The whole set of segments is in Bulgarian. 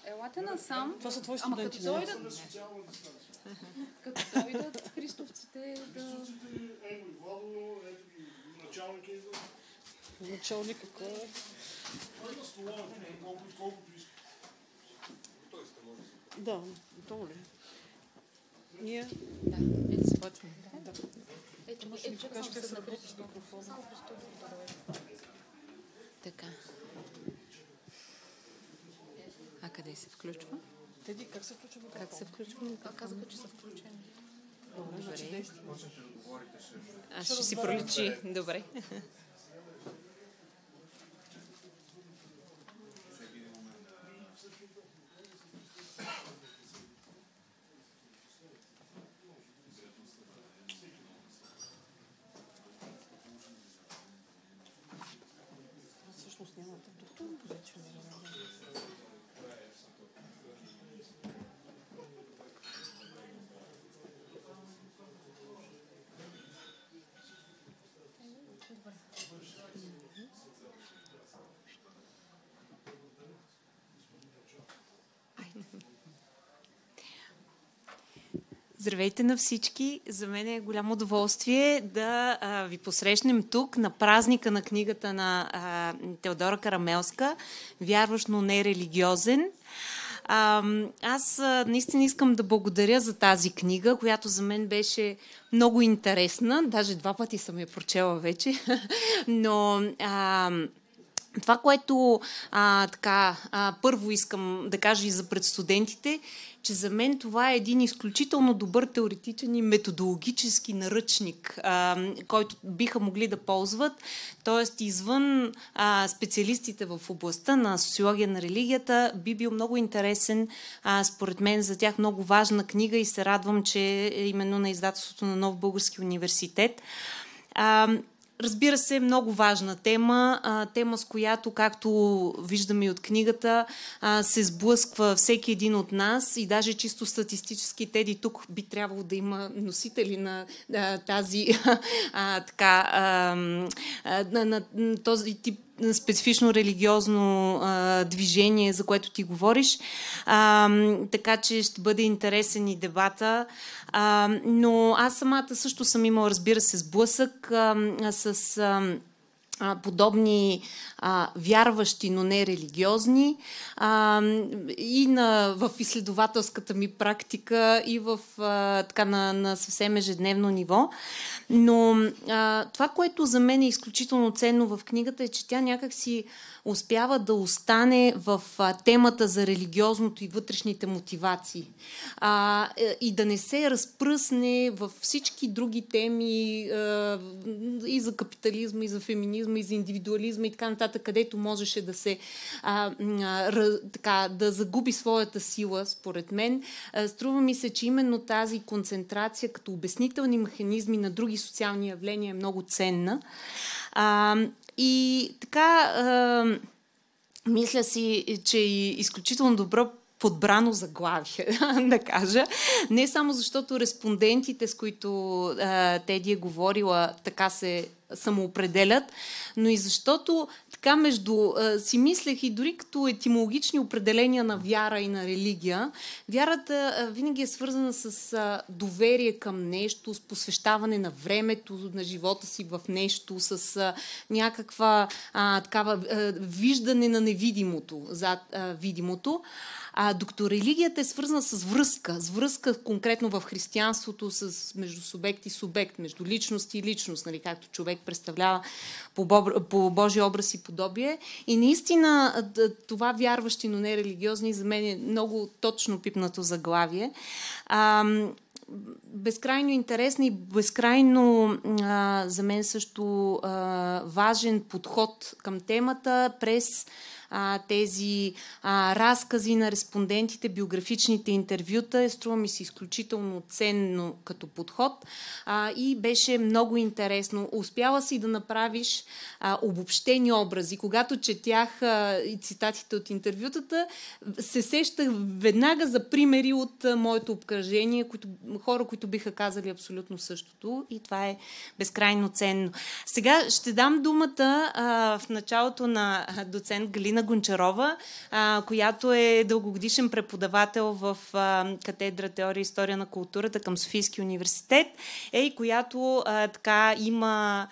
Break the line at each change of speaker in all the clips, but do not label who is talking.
Елате насам.
Това са твои
Ама
студенти.
като дойдат христовците да...
Владо, ето ги, началник идва.
Началник какво е?
Той има столове, колкото иска.
Да, то ли? Ние?
Да, ето започваме.
Да.
Ето,
Кажеш как се работи с микрофона.
Така. А къде се включва?
Теди, как се включва микрофона?
Как се включва? Казаха, че са включени.
Добре, значи действай.
Аз ще си проличи. Добре.
Всъщност няма такова позициониране.
Здравейте на всички! За мен е голямо удоволствие да ви посрещнем тук на празника на книгата на Теодора Карамелска "Вярващ, но не религиозен". Аз наистина искам да благодаря за тази книга, която за мен беше много интересна. Даже 2 пъти съм я прочела вече. Но това, което първо искам да кажа и за предстудентите, че за мен това е един изключително добър теоретичен и методологически наръчник, който биха могли да ползват. Тоест, извън специалистите в областта на социология на религията, би бил много интересен, според мен, за тях много важна книга и се радвам, че е именно на издателството на Нов български университет. Разбира се, много важна тема, тема с която, както виждаме и от книгата, се сблъсква всеки един от нас и даже чисто статистически Теди тук би трябвало да има носители на тази на този тип специфично религиозно движение, за което ти говориш. Така че ще бъде интересен и дебата. Но аз самата също съм имала, разбира се, сблъсък с подобни вярващи, но не религиозни, и в изследователската ми практика, и на съвсем ежедневно ниво. Но това, което за мен е изключително ценно в книгата, е, че тя някак си успява да остане в темата за религиозното и вътрешните мотивации. И да не се разпръсне в всички други теми и за капитализма, и за феминизма, и за индивидуализма и така нататък, където можеше да се да загуби своята сила, според мен. Струва ми се, че именно тази концентрация като обяснителни механизми на други социални явления е много ценна. И така, мисля си, че е изключително добро подбрано заглавие, да кажа. Не само защото респондентите, с които Теди е говорила, така се самоопределят, но и защото така си мислех и дори като етимологични определения на вяра и на религия, вярата винаги е свързана с доверие към нещо, с посвещаване на времето, на живота си в нещо, с някаква такава виждане на невидимото зад видимото. Докато религията е свързана с връзка конкретно в християнството между субект и субект, между личност и личност, нали, както човек представлява по Божия образ и подобие. И наистина това вярващи, но не религиозни, за мен е много точно пипнато заглавие. Безкрайно интересна и безкрайно за мен също важен подход към темата през тези разкази на респондентите, биографичните интервюта. Струва ми се изключително ценно като подход и беше много интересно. Успяла си да направиш обобщени образи. Когато четях и цитатите от интервютата, се сещах веднага за примери от моето обкръжение, хора, които биха казали абсолютно същото, и това е безкрайно ценно. Сега ще дам думата в началото на доцент Галина Галина Гончарова, която е дългогодишен преподавател в катедра теория и история на културата към Софийския университет, и която така има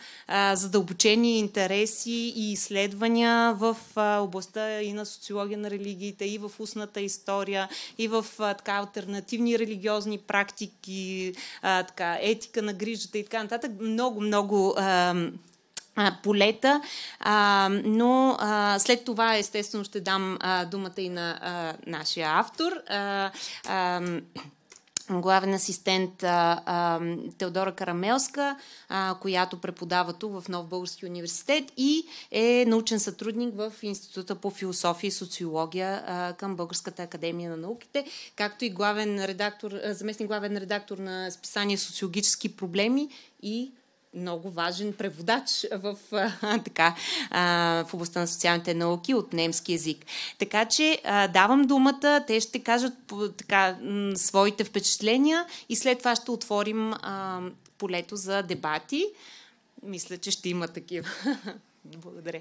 задълбочени интереси и изследвания в областта и на социология на религиите, и в устната история, и в така алтернативни религиозни практики, така, етика на грижата и така нататък. Много полета, но след това естествено ще дам думата и на нашия автор, главен асистент Теодора Карамелска, която преподава тук в Нов български университет и е научен сътрудник в Института по философия и социология към Българската академия на науките, както и заместник главен редактор на списание Социологически проблеми и много важен преводач в областта на социалните науки от немски език. Така че давам думата, те ще кажат своите впечатления и след това ще отворим полето за дебати. Мисля, че ще има такива. Благодаря.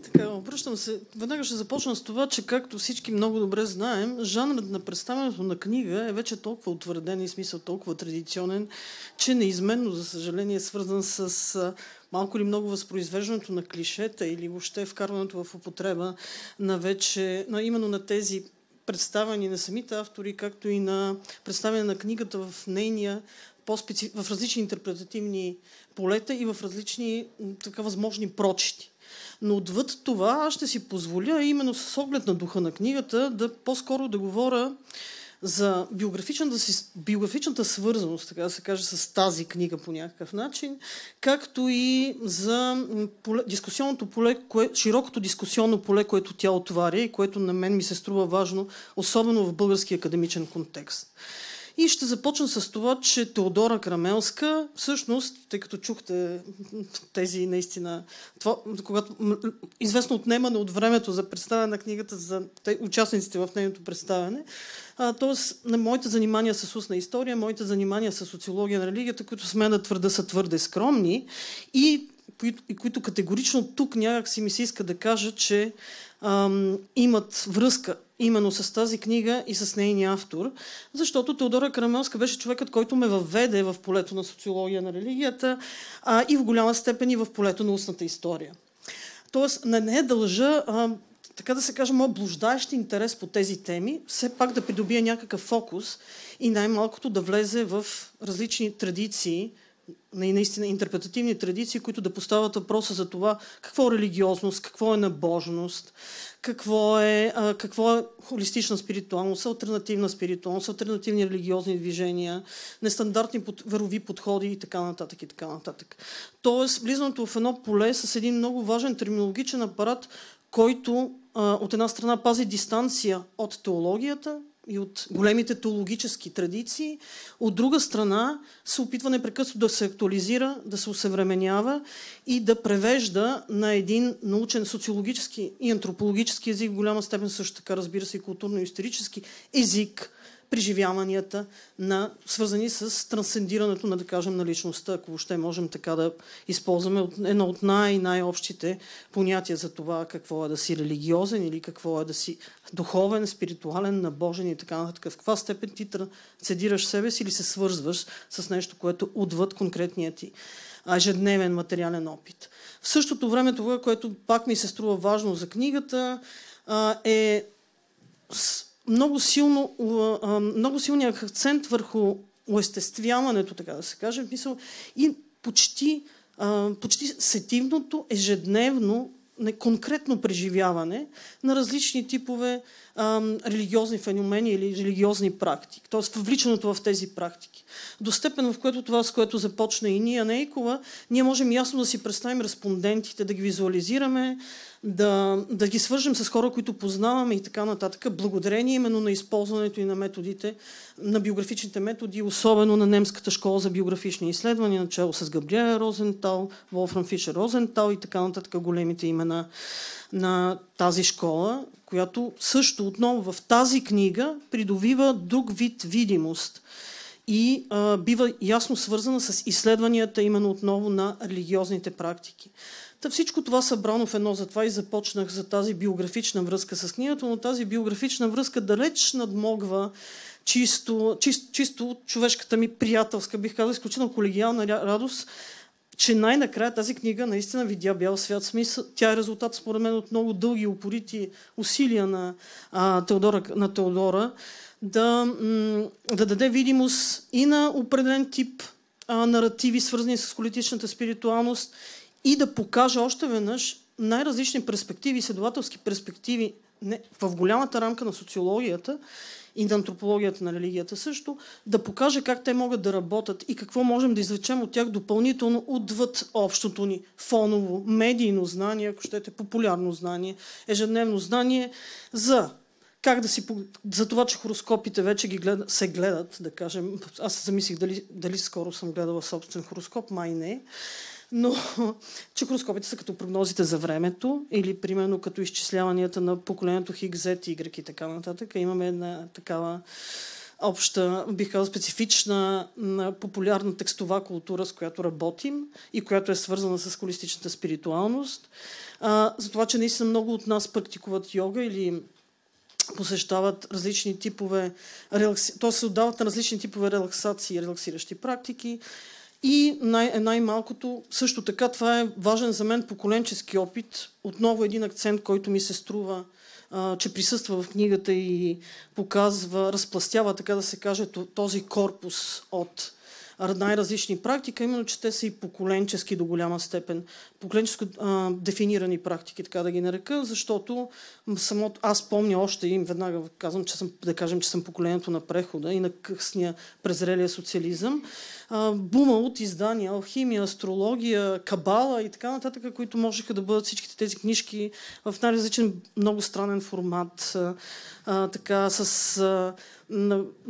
Така, обръщам се. Веднага ще започна с това, че както всички много добре знаем, жанрът на представянето на книга е вече толкова утвърден и смисъл толкова традиционен, че неизменно, за съжаление, е свързан с малко или много възпроизвеждането на клишета или въобще вкарването в употреба именно на тези представяни на самите автори, както и на представяне на книгата в нейния в различни интерпретативни полета и в различни възможни прочити. Но отвъд това аз ще си позволя, именно с оглед на духа на книгата, по-скоро да говоря за биографичната свързаност, така да се каже, с тази книга по някакъв начин, както и за дискусионното поле, широкото дискусионно поле, което тя отваря и което на мен ми се струва важно, особено в български академичен контекст. И ще започна с това, че Теодора Карамелска, всъщност, тъй като чухте тези наистина, когато известно отнемане от времето за представяне на книгата за участниците в нейното представяне, т.е. на моите занимания с устна история, моите занимания с социология на религията, които смея да твърда са твърде скромни и които категорично тук някак си ми се иска да кажа, че имат връзка именно с тази книга и с нейния автор, защото Теодора Карамелска беше човекът, който ме въведе в полето на социология на религията и в голяма степен и в полето на устната история. Тоест, на нея дължа, така да се каже, моят блуждаещ интерес по тези теми, все пак да придобие някакъв фокус и най-малкото да влезе в различни традиции, наистина интерпретативни традиции, които да поставят въпроса за това какво е религиозност, какво е набожност, какво е холистична спиритуалност, алтернативна спиритуалност, алтернативни религиозни движения, нестандартни верови подходи и така нататък и така нататък. Тоест, влизането в едно поле с един много важен терминологичен апарат, който от една страна пази дистанция от теологията и от големите теологически традиции, от друга страна се опитва непрекъснато да се актуализира, да се усъвременява и да превежда на един научен социологически и антропологически език, в голяма степен също така, разбира се, и културно-исторически език, преживяванията, свързани с трансцендирането на, да кажем, на личността, ако въобще можем така да използваме едно от най-общите понятия за това какво е да си религиозен или какво е да си духовен, спиритуален, набожен и така нататък. В каква степен ти трансцендираш себе си или се свързваш с нещо, което отвъд конкретния ти ежедневен материален опит. В същото време това, което пак ми се струва важно за книгата, е много силният акцент върху уестествяването, така да се каже, и почти сетивното, ежедневно, конкретно преживяване на различни типове религиозни феномени или религиозни практики. Т.е. въвличането в тези практики. До степен, в което това, с което започна и Ния Нейкова, ние можем ясно да си представим респондентите, да ги визуализираме, да ги свържем с хора, които познаваме и така нататък, благодарение именно на използването и на методите, на биографичните методи, особено на немската школа за биографични изследвания, начало с Габриела Розентал, Волфрам Фишер Розентал и така нататък, големите имена на тази школа, която също отново в тази книга придобива друг вид видимост и бива ясно свързана с изследванията именно отново на религиозните практики. Всичко това събрано в едно, затова и започнах за тази биографична връзка с книгата, но тази биографична връзка далеч надмогва чисто човешката ми приятелска, бих казал, изключително колегиална радост, че най-накрая тази книга наистина видя бял свят. Смисъл. Тя е резултат, според мен, от много дълги упорити усилия на Теодора да даде видимост и на определен тип наративи, свързани с холистичната спиритуалност, и да покаже още веднъж най-различни перспективи, следователски перспективи в голямата рамка на социологията и на антропологията на религията също, да покаже как те могат да работят и какво можем да извлечем от тях допълнително отвъд общото ни фоново, медийно знание, ако щете, популярно знание, ежедневно знание за как за това, че хороскопите вече се гледат, да кажем. Аз се замислих дали скоро съм гледала собствен хороскоп, май не. Но че хороскопите са като прогнозите за времето или примерно като изчисляванията на поколението Хикс, Z, Y и така нататък. Имаме една такава обща, бих казал, специфична популярна текстова култура, с която работим и която е свързана с холистичната спиритуалност. За това, че наистина много от нас практикуват йога или посещават различни типове т.е. се отдават на различни типове релаксации и релаксиращи практики. И най-малкото, също така, това е важен за мен поколенчески опит. Отново един акцент, който ми се струва, че присъства в книгата и показва, разпластява, така да се каже, този корпус от най-различни практики, именно, че те са и поколенчески до голяма степен. Поколенческо дефинирани практики, така да ги нарека, защото аз помня още и веднага казвам, че съм поколението на прехода и на късния презрелия социализъм. Бума от издания, алхимия, астрология, кабала и така нататък, които можеха да бъдат всичките тези книжки в най-различен, много странен формат, така да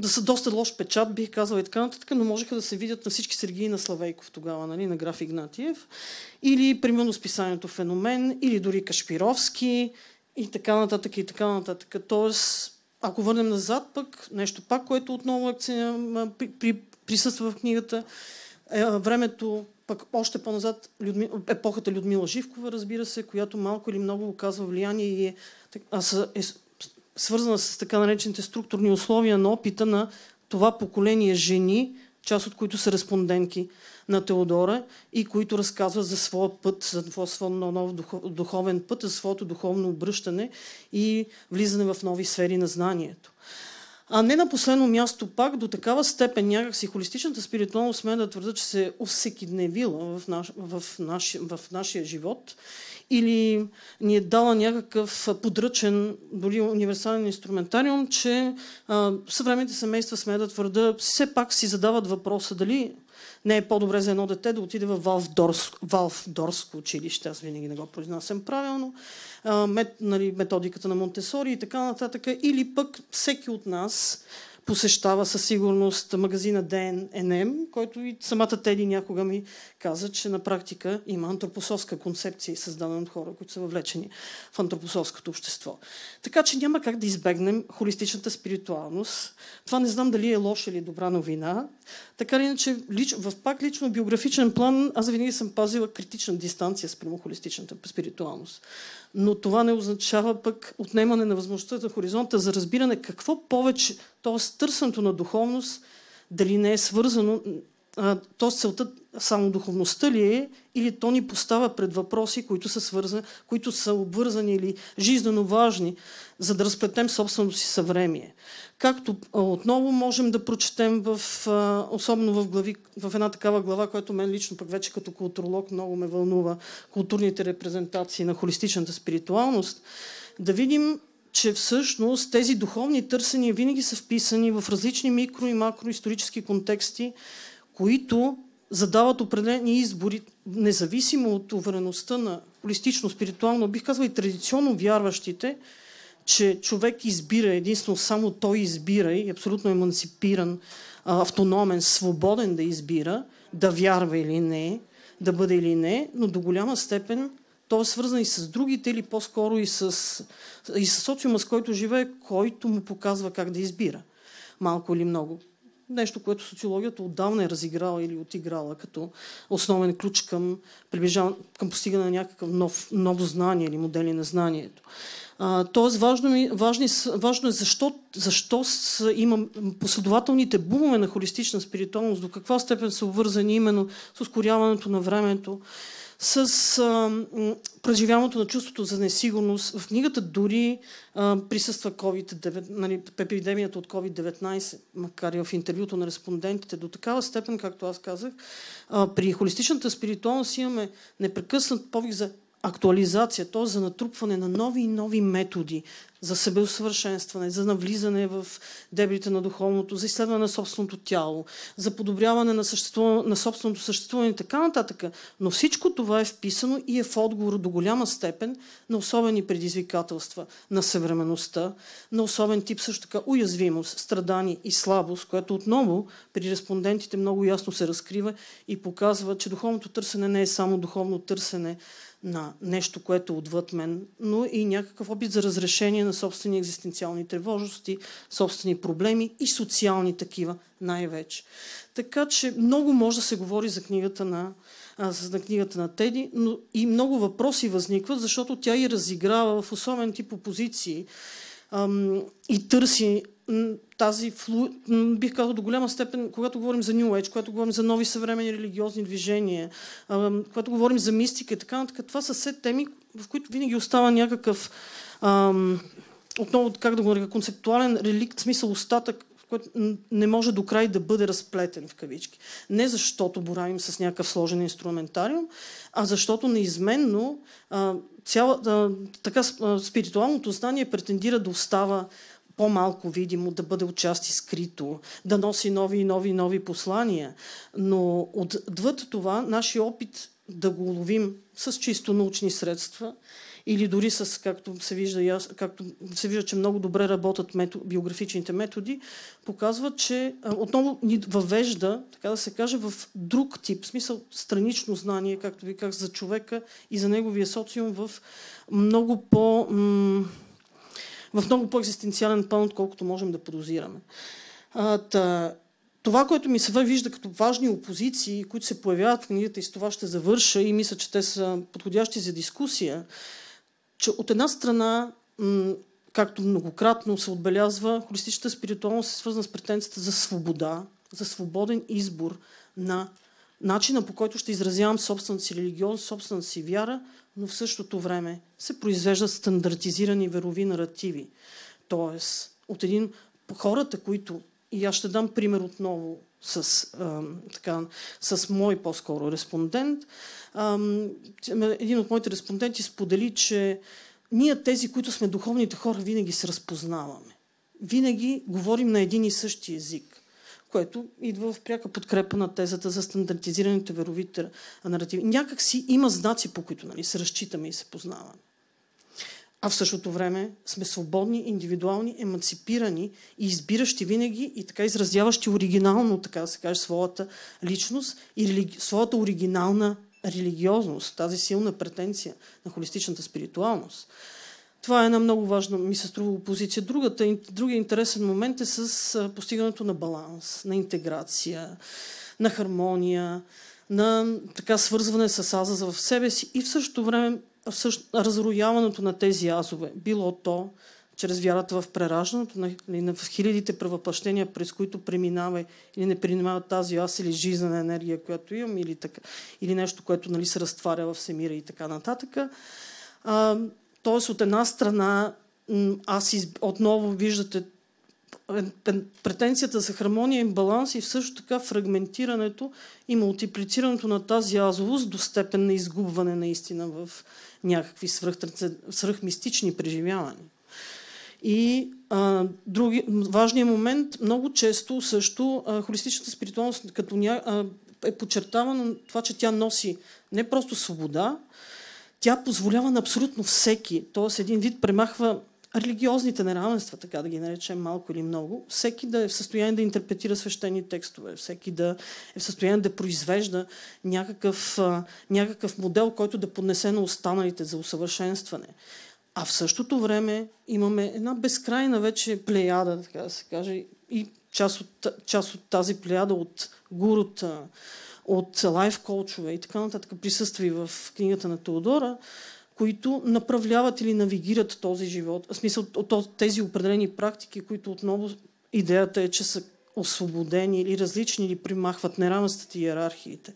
са доста лош печат, бих казала и така нататък, но можеха да се видят на всички Сергии на Славейков тогава, нали, на граф Игнатиев, или примерно списанието Феномен, или дори Кашпировски и така нататък и така нататък. Тоест, ако върнем назад пък, нещо пак, което отново присъства в книгата, времето, пък още по-назад, епохата Людмила Живкова, разбира се, която малко или много оказва влияние и е свързана с така наречените структурни условия на опита на това поколение жени, част от които са респондентки на Теодора и които разказват за своя път, за своя нов духовен път, за своето духовно обръщане и влизане в нови сфери на знанието. А не на последно място пак, до такава степен някакси холистичната спиритуалност смея да твърда, че се усекидневила в нашия живот или ни е дала някакъв подръчен, дори универсален инструментариум, че съвременните семейства, смея да твърда, все пак си задават въпроса дали не е по-добре за едно дете да отиде в Валфдорско училище, аз винаги не го произнасям правилно, методиката на Монтесори и така нататък, или пък всеки от нас посещава със сигурност магазина ДНМ, който и самата Теди някога ми каза, че на практика има антропософска концепция, създадена от хора, които са въвлечени в антропософското общество. Така че няма как да избегнем холистичната спиритуалност. Това не знам дали е лоша или добра новина. Така или иначе, в пак лично биографичен план, аз винаги съм пазила критична дистанция спрямо холистичната спиритуалност. Но това не означава пък отнемане на възможността за хоризонта за разбиране какво повече, т.е. търсенето на духовност, дали не е свързано, т.е. целта само духовността ли е, или то ни поставя пред въпроси, които са обвързани или жизнено важни, за да разплетем собственото си съвремие. Както отново можем да прочетем особено в една такава глава, която мен лично пък вече като културолог много ме вълнува, културните репрезентации на холистичната спиритуалност, да видим, че всъщност тези духовни търсения винаги са вписани в различни микро- и макроисторически контексти, които задават определени избори, независимо от увереността на холистично-спиритуално, бих казала и традиционно вярващите, че човек избира, единствено само той избира и абсолютно еманципиран, автономен, свободен да избира, да вярва или не, да бъде или не, но до голяма степен то е свързано и с другите, или по-скоро и с социума, с който живее, който му показва как да избира. Малко или много. нещо, което социологията отдавна е разиграла или отиграла като основен ключ към постигане на някакъв ново знание или модели на знанието. Тоест важно е защо има последователните бумове на холистична спиритуалност, до каква степен са обвързани именно с ускоряването на времето, с преживяването на чувството за несигурност. В книгата дори присъства епидемията от COVID-19, макар и в интервюто на респондентите. До такава степен, както аз казах, при холистичната спиритуалност имаме непрекъснат повик за актуализация, т.е. за натрупване на нови и нови методи за себеусъвършенстване, за навлизане в дебрите на духовното, за изследване на собственото тяло, за подобряване на собственото съществуване и така нататък. Но всичко това е вписано и е в отговор до голяма степен на особени предизвикателства на съвременността, на особен тип също така уязвимост, страдание и слабост, което отново при респондентите много ясно се разкрива и показва, че духовното търсене не е само духовно търсене на нещо, което е отвъд мен, но и някакъв опит за разрешение на собствени екзистенциални тревожности, собствени проблеми и социални такива най-вече. Така че много може да се говори за книгата на Теди, но и много въпроси възникват, защото тя и разиграва в особен тип опозиции и търси тази, бих казал до голяма степен, когато говорим за New Age, когато говорим за нови съвременни религиозни движения, когато говорим за мистика и така нататък, това са все теми, в които винаги остава някакъв отново, как да го нарека, концептуален реликт, смисъл остатък, който не може до край да бъде разплетен в кавички. Не защото боравим с някакъв сложен инструментариум, а защото неизменно спиритуалното знание претендира да остава по-малко видимо, да бъде отчасти скрито, да носи нови послания. Но отвъд това, нашия опит да го уловим с чисто научни средства или дори с, както се вижда, че много добре работят биографичните методи, показва, че отново ни въвежда, така да се каже, в друг тип, в смисъл странично знание, както ви казах, за човека и за неговия социум в много по-екзистенциален план, отколкото можем да подозираме. Това, което ми се вижда като важни опозиции, които се появяват в книгата, и с това ще завърша и мисля, че те са подходящи за дискусия, че от една страна, както многократно се отбелязва, холистичната спиритуалност е свързана с претенцията за свобода, за свободен избор на начина, по който ще изразявам собствената си религиозност, собствената си вяра, но в същото време се произвеждат стандартизирани верови наративи. Тоест, от хората, които, и аз ще дам пример отново с мой по-скоро респондент, един от моите респонденти сподели, че ние, тези, които сме духовните хора, винаги се разпознаваме. Винаги говорим на един и същи език, което идва в пряка подкрепа на тезата за стандартизираните веровите наративи. Някак си има знаци, по които се разчитаме и се познаваме. А в същото време сме свободни, индивидуални, еманципирани и избиращи винаги и така изразяващи оригинално, така да се каже, своята личност и своята оригинална религиозност, тази силна претенция на холистичната спиритуалност. Това е една много важна, ми се струва, опозиция. Другия интересен момент е с постигането на баланс, на интеграция, на хармония, на така свързване с аза в себе си и в същото време разрояването на тези азове. Било то чрез вярата в прераждането, в хилядите превъплъщения, през които преминава или не преминава тази аз или жизнена енергия, която имам, или нещо, което се разтваря в всемира и така нататък. Тоест, от една страна, отново виждате претенцията за хармония и баланс и също така фрагментирането и мултиплицирането на тази азовост до степен на изгубване наистина в някакви свръхмистични преживявания. И важният момент, много често също холистичната спиритуалност е подчертавано това, че тя носи не просто свобода, тя позволява на абсолютно всеки, т.е. един вид премахва религиозните неравенства, така да ги наречем малко или много, всеки да е в състояние да интерпретира свещени текстове, всеки да е в състояние да произвежда някакъв модел, който да поднесе на останалите за усъвършенстване. А в същото време имаме една безкрайна вече плеяда, така да се каже, и част от тази плеяда от гурута, от лайф коучове и така нататък присъства и в книгата на Теодора, които направляват или навигират този живот. В смисъл от тези определени практики, които отново идеята е, че са освободени или различни, или примахват неравенствата и иерархиите.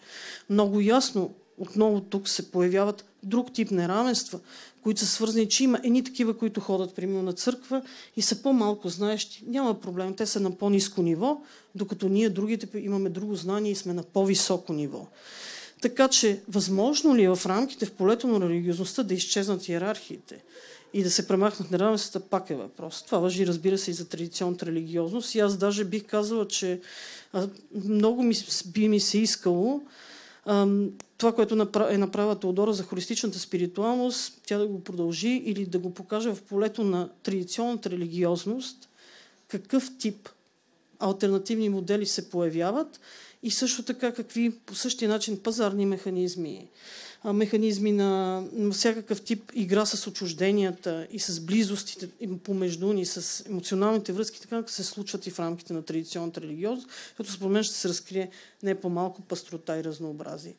Много ясно отново тук се появяват друг тип неравенства, които са свързани, че има едни такива, които ходят примерно на църква и са по-малко знаещи. Няма проблем, те са на по-ниско ниво, докато ние другите имаме друго знание и сме на по-високо ниво. Така че, възможно ли е в рамките, в полето на религиозността да изчезнат иерархиите и да се премахнат неравенствата, пак е въпрос. Това важи, разбира се, и за традиционната религиозност. И аз даже бих казала, че много би ми се искало това, което е направила Теодора за холистичната спиритуалност, тя да го продължи или да го покаже в полето на традиционната религиозност, какъв тип алтернативни модели се появяват и също така какви по същия начин пазарни механизми, механизми на всякакъв тип игра с отчужденията и с близостите помежду ни, с емоционалните връзки, така как се случват и в рамките на традиционната религиозност, като според мен ще се разкрие не по-малко пъстрота и разнообразие.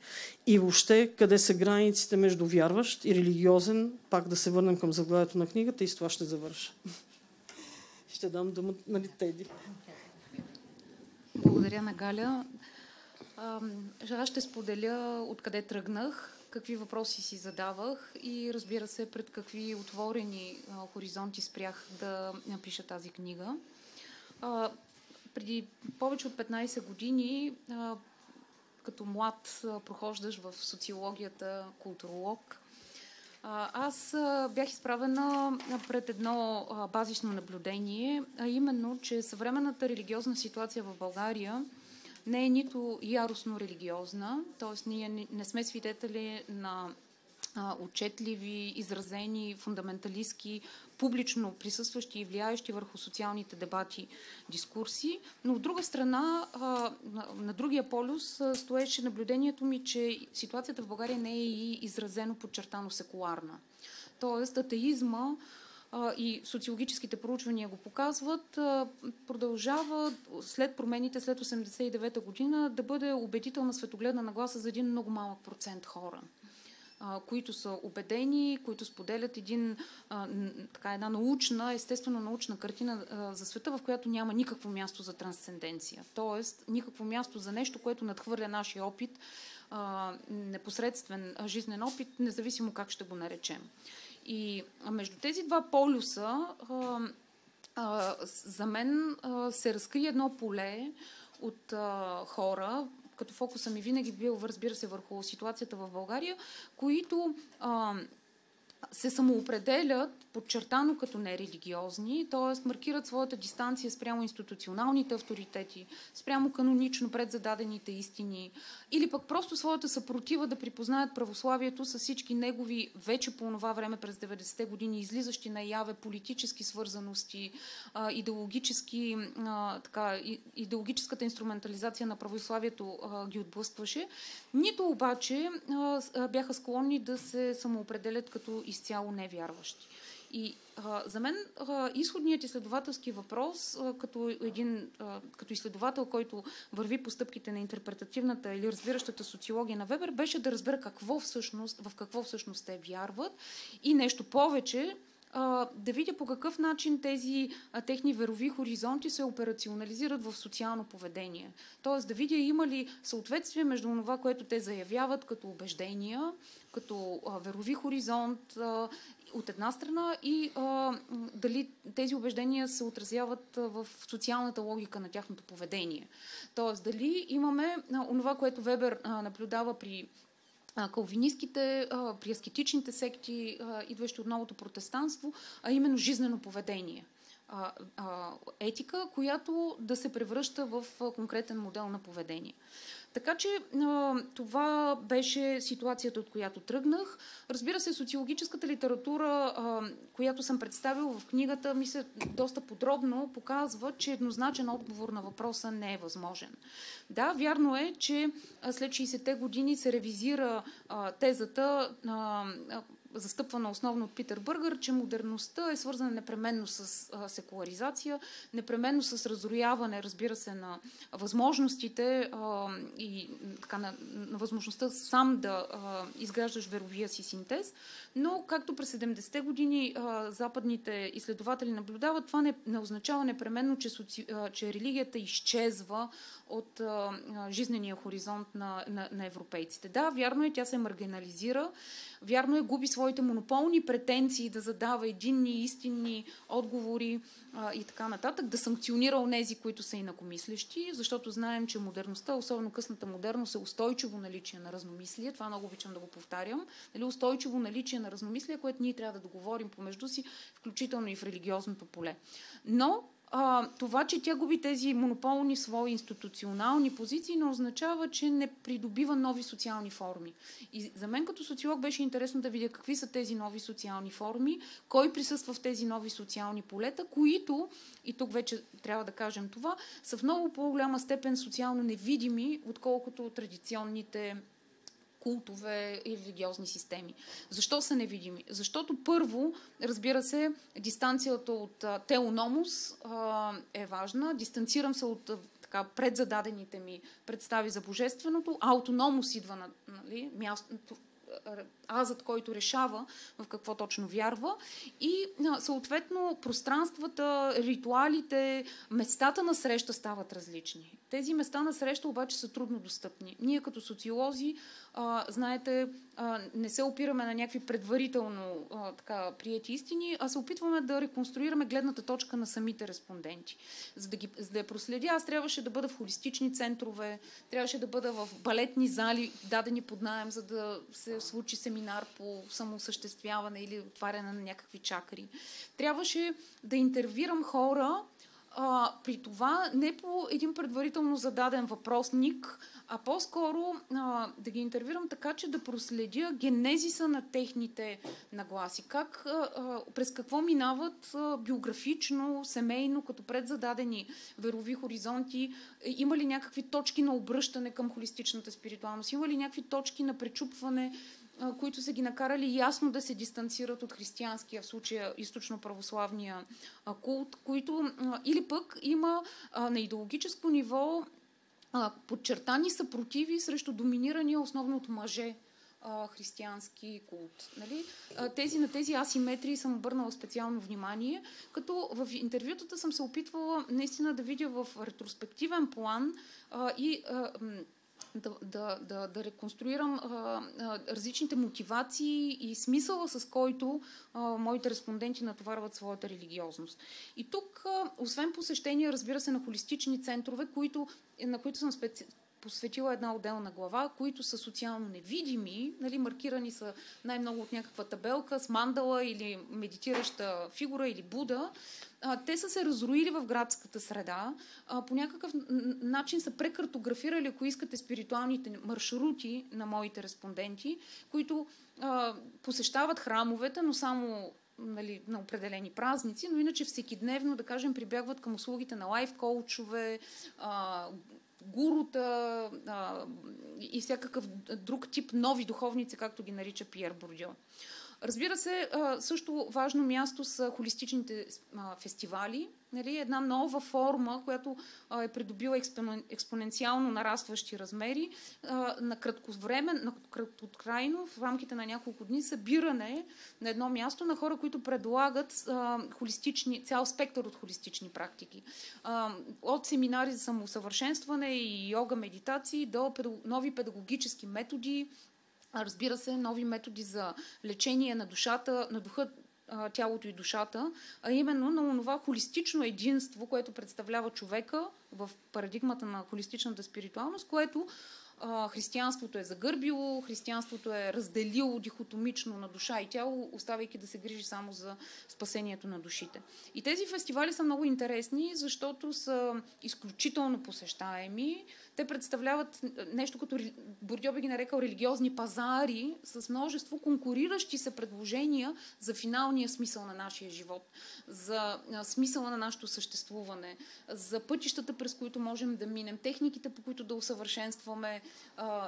И въобще, къде са границите между вярващ и религиозен, пак да се върнем към заглавието на книгата и с това ще завърша. Ще дам дума на Теди.
Благодаря на Галя. Аз ще споделя откъде тръгнах, какви въпроси си задавах и разбира се пред какви отворени хоризонти спрях да напиша тази книга. Преди повече от 15 години, като млад прохождаш в социологията, културолог, аз бях изправена пред едно базисно наблюдение, а именно, че съвременната религиозна ситуация в България не е нито яростно религиозна, т.е. ние не сме свидетели на отчетливи, изразени, фундаменталистки, публично присъстващи и влияещи върху социалните дебати дискурси, но от друга страна, на другия полюс стоеше наблюдението ми, че ситуацията в България не е и изразено подчертано секуларна. Тоест атеизма и социологическите проучвания го показват, продължава след промените, след 1989 година, да бъде убедителна светогледна нагласа за един много малък процент хора, които са убедени, които споделят една научна, естествено научна картина за света, в която няма никакво място за трансценденция. Тоест, никакво място за нещо, което надхвърля нашия опит, непосредствен жизнен опит, независимо как ще го наречем. И между тези два полюса за мен се разкри едно поле от хора, като фокуса ми винаги бил, разбира се, върху ситуацията в България, които се самоопределят подчертано като нерелигиозни, т.е. маркират своята дистанция спрямо институционалните авторитети, спрямо канонично предзададените истини, или пък просто своята съпротива да припознаят православието с всички негови вече по това време през 90-те години излизащи наяве политически свързаности, идеологическата инструментализация на православието ги отблъскваше, нито обаче бяха склонни да се самоопределят като изцяло невярващи. И за мен изходният изследователски въпрос, като изследовател, който върви по стъпките на интерпретативната или разбиращата социология на Вебер, беше да разбера в какво всъщност те вярват и нещо повече, да видя по какъв начин тези техни верови хоризонти се операционализират в социално поведение. Тоест да видя има ли съответствие между това, което те заявяват като убеждения, като верови хоризонт от една страна и дали тези убеждения се отразяват в социалната логика на тяхното поведение. Тоест дали имаме онова, което Вебер наблюдава при калвинистките, при аскетичните секти, идващи от новото протестанство, а именно жизнено поведение. Етика, която да се превръща в конкретен модел на поведение. Така че това беше ситуацията, от която тръгнах. Разбира се, социологическата литература, която съм представил в книгата, мисля, доста подробно показва, че еднозначен отговор на въпроса не е възможен. Да, вярно е, че след 60-те години се ревизира тезата, застъпвана основно от Питър Бъргър, че модерността е свързана непременно с секуларизация, непременно с разрояване, разбира се, на възможностите и така, на възможността сам да изграждаш веровия си синтез. Но, както през 70-те години западните изследователи наблюдават, това не означава непременно, че религията изчезва от жизнения хоризонт на европейците. Да, вярно е, тя се маргинализира, вярно е, губи своите монополни претенции да задава единни, истинни отговори и така нататък, да санкционира онези, които са инакомислещи, защото знаем, че модерността, особено късната модерност, е устойчиво наличие на разномислие. Това много обичам да го повтарям. Устойчиво наличие на разномислие, което ние трябва да договорим помежду си, включително и в религиозното поле. Но това, че тя губи тези монополни свои институционални позиции, не означава, че не придобива нови социални форми. И за мен като социолог беше интересно да видя какви са тези нови социални форми, кой присъства в тези нови социални полета, които, и тук вече трябва да кажем това, са в много по-голяма степен социално невидими, отколкото традиционните култове и религиозни системи. Защо са невидими? Защото първо, разбира се, дистанцията от теономос е важна. Дистанцирам се от така предзададените ми представи за божественото. Аутономос идва на мястото, азът, който решава в какво точно вярва, и съответно пространствата, ритуалите, местата на среща стават различни. Тези места на среща обаче са трудно достъпни. Ние като социолози, знаете, не се опираме на някакви предварително приети истини, а се опитваме да реконструираме гледната точка на самите респонденти. За да я проследя, аз трябваше да бъда в холистични центрове, трябваше да бъда в балетни зали, дадени под наем, за да се случи семинар по самоосъществяване или отваряне на някакви чакри. Трябваше да интервюирам хора, при това не по един предварително зададен въпросник, а по-скоро да ги интервюирам така, че да проследя генезиса на техните нагласи. През какво минават биографично, семейно, като предзададени верови хоризонти, има ли някакви точки на обръщане към холистичната спиритуалност, има ли някакви точки на пречупване, които са ги накарали ясно да се дистанцират от християнския, в случая източно-православния култ, които или пък има на идеологическо ниво подчертани съпротиви срещу доминирания основно от мъже християнски култ. Нали? На тези асиметрии съм обърнала специално внимание, като в интервютата съм се опитвала наистина да видя в ретроспективен план и да реконструирам различните мотивации и смисъла, с който моите респонденти натоварват своята религиозност. И тук, освен посещения, разбира се, на холистични центрове, на които съм посветила една отделна глава, които са социално невидими, нали, маркирани са най-много от някаква табелка с мандала или медитираща фигура или Буда. Те са се разроили в градската среда, по някакъв начин са прекартографирали, ако искате, спиритуалните маршрути на моите респонденти, които посещават храмовете, но само на определени празници, но иначе всекидневно, да кажем, прибягват към услугите на лайф-коучове, гурута и всякакъв друг тип нови духовници, както ги нарича Пиер Бордьо. Разбира се, също важно място са холистичните фестивали. Нали? Една нова форма, която е придобила експоненциално нарастващи размери, на краткотрайно, в рамките на няколко дни, събиране на едно място на хора, които предлагат цял спектър от холистични практики. От семинари за самоусъвършенстване и йога, медитации до нови педагогически методи, разбира се, нови методи за лечение на душата, на духа, тялото и душата, а именно на това холистично единство, което представлява човека в парадигмата на холистичната спиритуалност, което християнството е загърбило, християнството е разделило дихотомично на душа и тяло, оставайки да се грижи само за спасението на душите. И тези фестивали са много интересни, защото са изключително посещаеми. Те представляват нещо, като Бордьо би ги нарекал религиозни пазари, с множество конкуриращи се предложения за финалния смисъл на нашия живот, за смисъла на нашето съществуване, за пътищата, през които можем да минем, техниките, по които да усъвършенстваме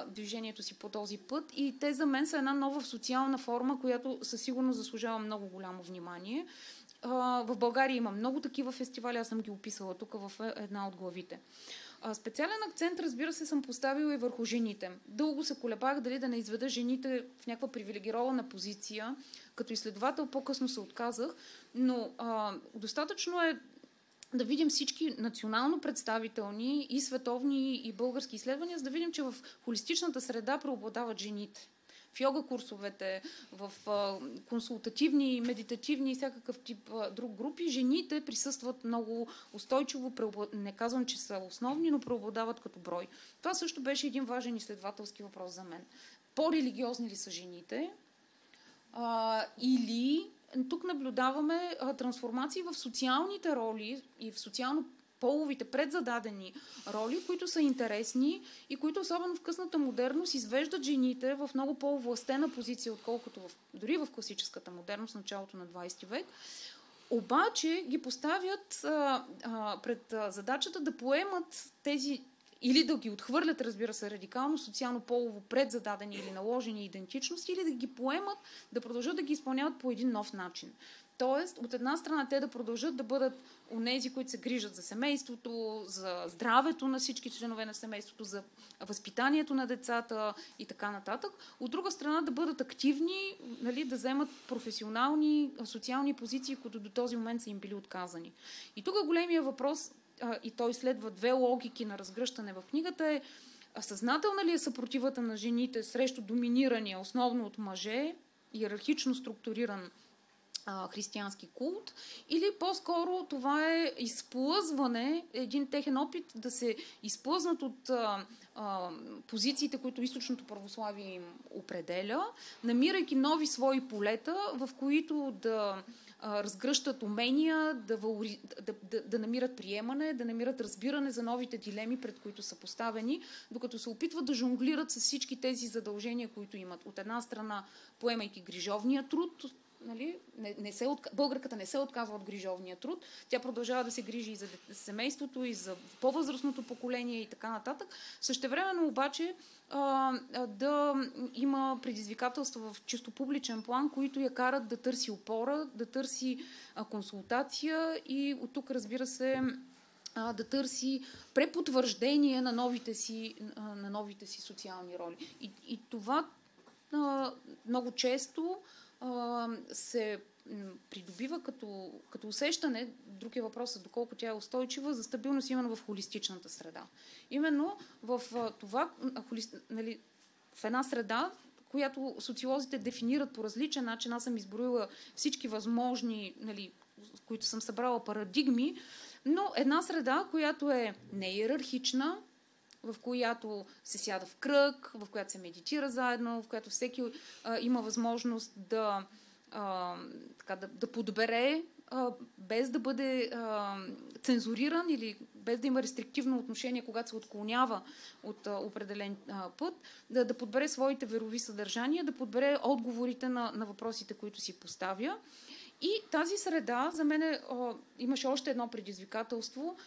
движението си по този път. И те за мен са една нова социална форма, която със сигурност заслужава много голямо внимание. В България има много такива фестивали, аз съм ги описала тук в една от главите. Специален акцент, разбира се, съм поставила и върху жените. Дълго се колебах дали да не изведа жените в някаква привилегирована позиция. Като изследовател по-късно се отказах, но достатъчно е да видим всички национално представителни и световни и български изследвания, за да видим, че в холистичната среда преобладават жените. В йога курсовете, в консултативни, медитативни и всякакъв тип друг групи, жените присъстват много устойчиво, не казвам, че са основни, но преобладават като брой. Това също беше един важен изследователски въпрос за мен. По-религиозни ли са жените? Или тук наблюдаваме трансформации в социалните роли и в социално-половите предзададени роли, които са интересни и които особено в късната модерност извеждат жените в много по-овластена позиция, отколкото дори в класическата модерност, началото на 20 век. Обаче ги поставят пред задачата да поемат тези или да ги отхвърлят, разбира се, радикално, социално-полово предзададени или наложени идентичности, или да ги поемат, да продължат да ги изпълняват по един нов начин. Тоест, от една страна те да продължат да бъдат онези, които се грижат за семейството, за здравето на всички членове на семейството, за възпитанието на децата и така нататък. От друга страна да бъдат активни, нали, да вземат професионални, социални позиции, които до този момент са им били отказани. И тук големия въпрос, и той следва две логики на разгръщане в книгата, е съзнателна ли е съпротивата на жените срещу доминирания, основно от мъже, иерархично структуриран християнски култ, или по-скоро това е изплъзване, един техен опит да се изплъзнат от позициите, които източното православие им определя, намирайки нови свои полета, в които да разгръщат умения, да намират приемане, да намират разбиране за новите дилеми, пред които са поставени, докато се опитват да жонглират с всички тези задължения, които имат. От една страна, поемайки грижовния труд, нали? Българката не се отказва от грижовния труд. Тя продължава да се грижи и за семейството, и за по-възрастното поколение и така нататък. Същевременно обаче да има предизвикателства в чисто публичен план, които я карат да търси опора, да търси консултация и от тук, разбира се, да търси препотвърждение на новите си социални роли. И това много често се придобива като усещане, друг е въпросът доколко тя е устойчива, за стабилност именно в холистичната среда. Именно в това, нали, в една среда, която социолозите дефинират по различен начин, аз съм изброила всички възможни, нали, които съм събрала парадигми, но една среда, която е неиерархична, в която се сяда в кръг, в която се медитира заедно, в която всеки има възможност да подбере, без да бъде цензуриран или без да има рестриктивно отношение, когато се отклонява от определен път, да подбере своите верови съдържания, да подбере отговорите на въпросите, които си поставя. И тази среда за мен имаше още едно предизвикателство,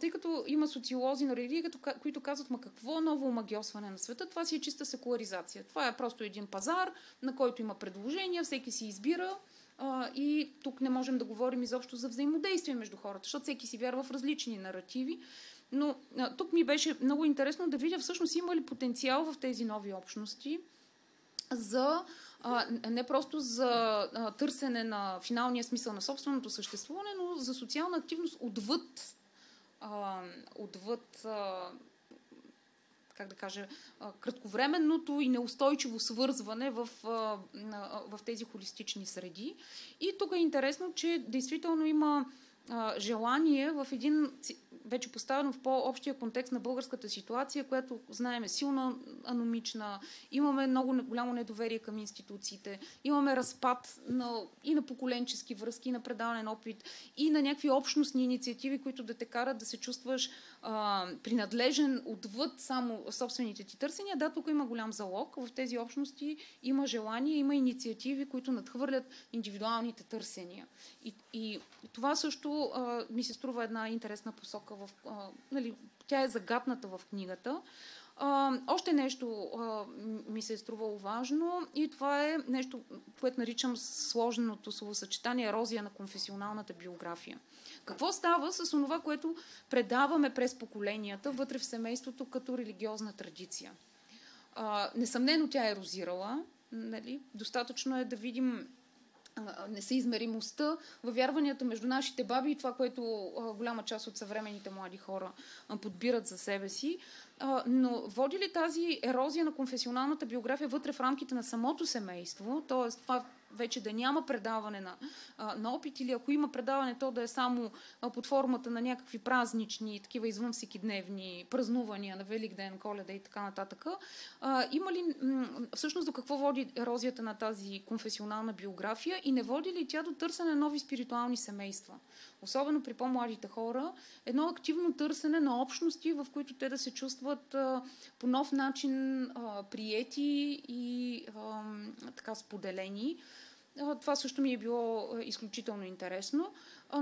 тъй като има социолози на религията, които казват, какво ново омагьосване на света, това си е чиста секуларизация. Това е просто един пазар, на който има предложения, всеки си избира и тук не можем да говорим изобщо за взаимодействие между хората, защото всеки си вярва в различни наративи. Но тук ми беше много интересно да видя всъщност има ли потенциал в тези нови общности за не просто за търсене на финалния смисъл на собственото съществуване, но за социална активност отвъд как да кажа, кратковременното и неустойчиво свързване в тези холистични среди. И тук е интересно, че действително има желание в един, вече поставено в по-общия контекст на българската ситуация, която знаем е силно аномична, имаме много голямо недоверие към институциите, имаме разпад и на поколенчески връзки, и на предаване на опит, и на някакви общностни инициативи, които да те карат да се чувстваш принадлежен отвъд само собствените ти търсения. Да, тук има голям залог. В тези общности има желание, има инициативи, които надхвърлят индивидуалните търсения. И това също ми се струва една интересна посока. Нали, тя е загатната в книгата. Още нещо ми се е струвало важно и това е нещо, което наричам сложеното словосъчетание ерозия на конфесионалната биография. Какво става с това, което предаваме през поколенията вътре в семейството като религиозна традиция? Несъмнено тя е ерозирала. Нали? Достатъчно е да видим несъизмеримостта във вярванията между нашите баби и това, което голяма част от съвременните млади хора подбират за себе си. Но води ли тази ерозия на конфесионалната биография вътре в рамките на самото семейство, т.е. това вече да няма предаване на опит, или ако има предаване, то да е само под формата на някакви празнични, такива извън всекидневни празнувания на Великден, Коледа и така нататък. Има ли всъщност до какво води ерозията на тази конфесионална биография и не води ли тя до търсене на нови спиритуални семейства? Особено при по-младите хора, едно активно търсене на общности, в които те да се чувстват по нов начин приети и така споделени. Това също ми е било изключително интересно.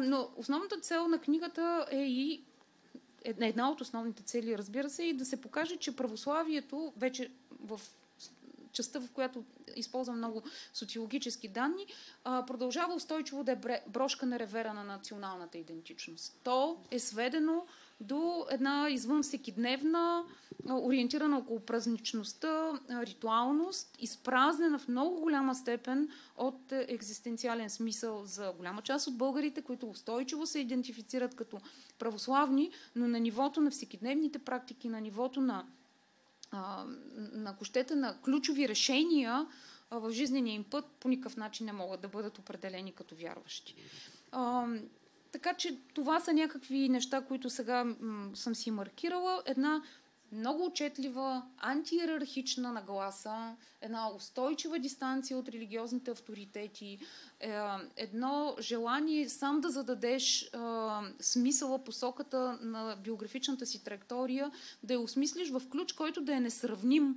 Но основната цел на книгата е и една от основните цели, разбира се, и да се покаже, че православието вече в частта, в която използвам много социологически данни, продължава устойчиво да е брошка на ревера на националната идентичност. То е сведено до една извън всекидневна, ориентирана около празничността, ритуалност, изпразнена в много голяма степен от екзистенциален смисъл за голяма част от българите, които устойчиво се идентифицират като православни, но на нивото на всекидневните практики, на нивото на ако щете, на ключови решения в жизнения им път по никакъв начин не могат да бъдат определени като вярващи. Така че това са някакви неща, които сега съм си маркирала. Една много отчетлива, антииерархична нагласа, една устойчива дистанция от религиозните авторитети, едно желание сам да зададеш смисъла, посоката на биографичната си траектория, да я осмислиш в ключ, който да е несравним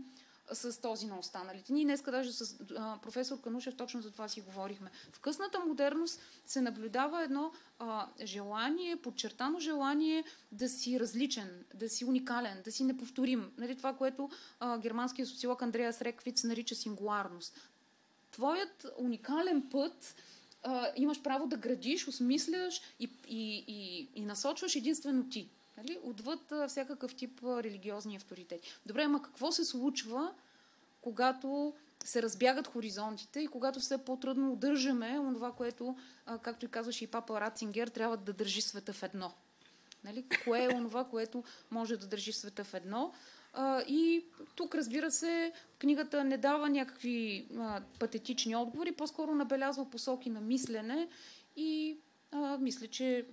с този на останалите. Ние днеска даже с професор Канушев точно за това си говорихме. В късната модерност се наблюдава едно желание, подчертано желание да си различен, да си уникален, да си неповторим. Нали, това, което германският социолог Андреас Реквиц нарича сингуларност. Твоят уникален път имаш право да градиш, осмисляш и насочваш единствено ти. Нали? Отвъд всякакъв тип религиозни авторитети. Добре, ама какво се случва, когато се разбягат хоризонтите и когато все по-трудно удържаме това, което, както и казваше и папа Ратцингер, трябва да държи света в едно. Нали? Кое е онова, което може да държи света в едно? И тук, разбира се, книгата не дава някакви патетични отговори, по-скоро набелязва посоки на мислене и мисля, че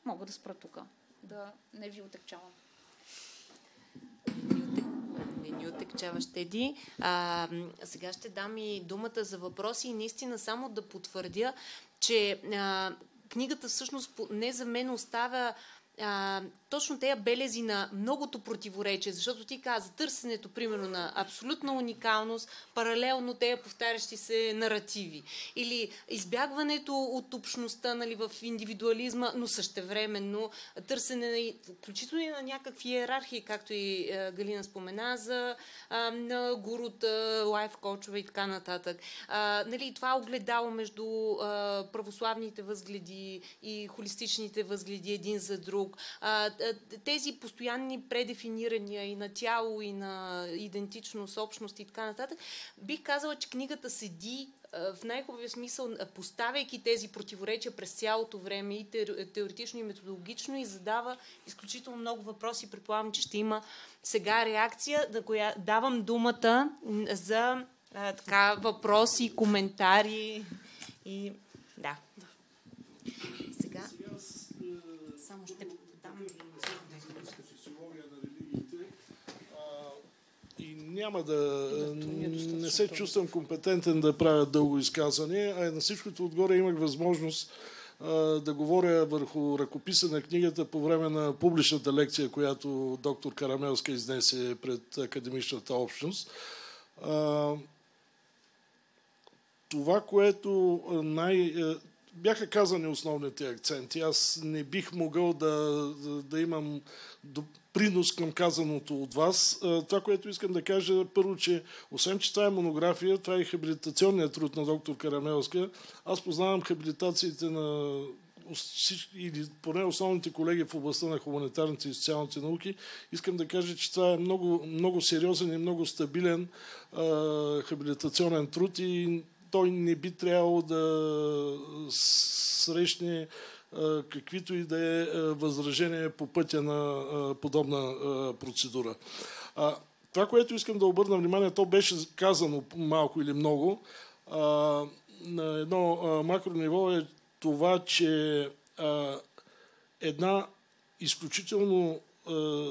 мога да спра тук. Да не ви отекчавам.
Не ни отекчаваш, Теди. Сега ще дам и думата за въпроси и наистина само да потвърдя, че книгата всъщност не за мен оставя точно тези белези на многото противоречие, защото ти каза търсенето, примерно, на абсолютна уникалност, паралелно тези повтарящи се наративи. Или избягването от общността, нали, в индивидуализма, но същевременно търсене, включително и на някакви иерархии, както и Галина спомена, за гурута, лайф коучове и така нататък. Нали, това огледало между православните възгледи и холистичните възгледи един за друг. Тези постоянни предефинирания и на тяло, и на идентичност, общност и така нататък, бих казала, че книгата седи в най-хубавия смисъл, поставяйки тези противоречия през цялото време и теоретично и методологично, и задава изключително много въпроси. Предполагам, че ще има сега реакция, да коя давам думата за така въпроси, коментари и да. Сега само ще
социология на религиите и няма да не се чувствам компетентен да правя дълго изказване, а на всичкото отгоре имах възможност да говоря върху ръкописа на книгата по време на публичната лекция, която доктор Карамелска изнесе пред академичната общност. Това, което бяха казани основните акценти. Аз не бих могъл да имам принос към казаното от вас. Това, което искам да кажа, първо, че освен, че това е монография, това е хабилитационният труд на доктор Карамелска. Аз познавам хабилитациите на или поне основните колеги в областта на хуманитарните и социалните науки. Искам да кажа, че това е много, много сериозен и много стабилен хабилитационен труд и той не би трябвало да срещне каквито и да е възражения по пътя на подобна процедура. Това, което искам да обърна внимание, то беше казано малко или много. На едно макро ниво е това, че една изключително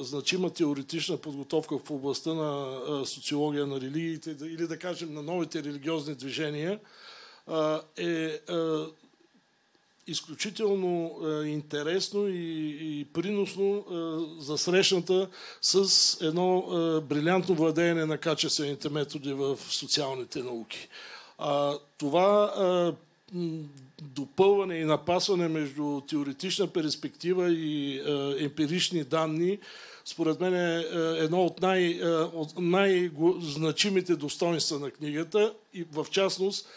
значима теоретична подготовка в областта на социология на религиите или да кажем на новите религиозни движения е изключително интересно и приносно засрещната с едно брилянтно владеене на качествените методи в социалните науки. Това допълване и напасване между теоретична перспектива и емпирични данни, според мен е едно от най-значимите достоинства на книгата и в частност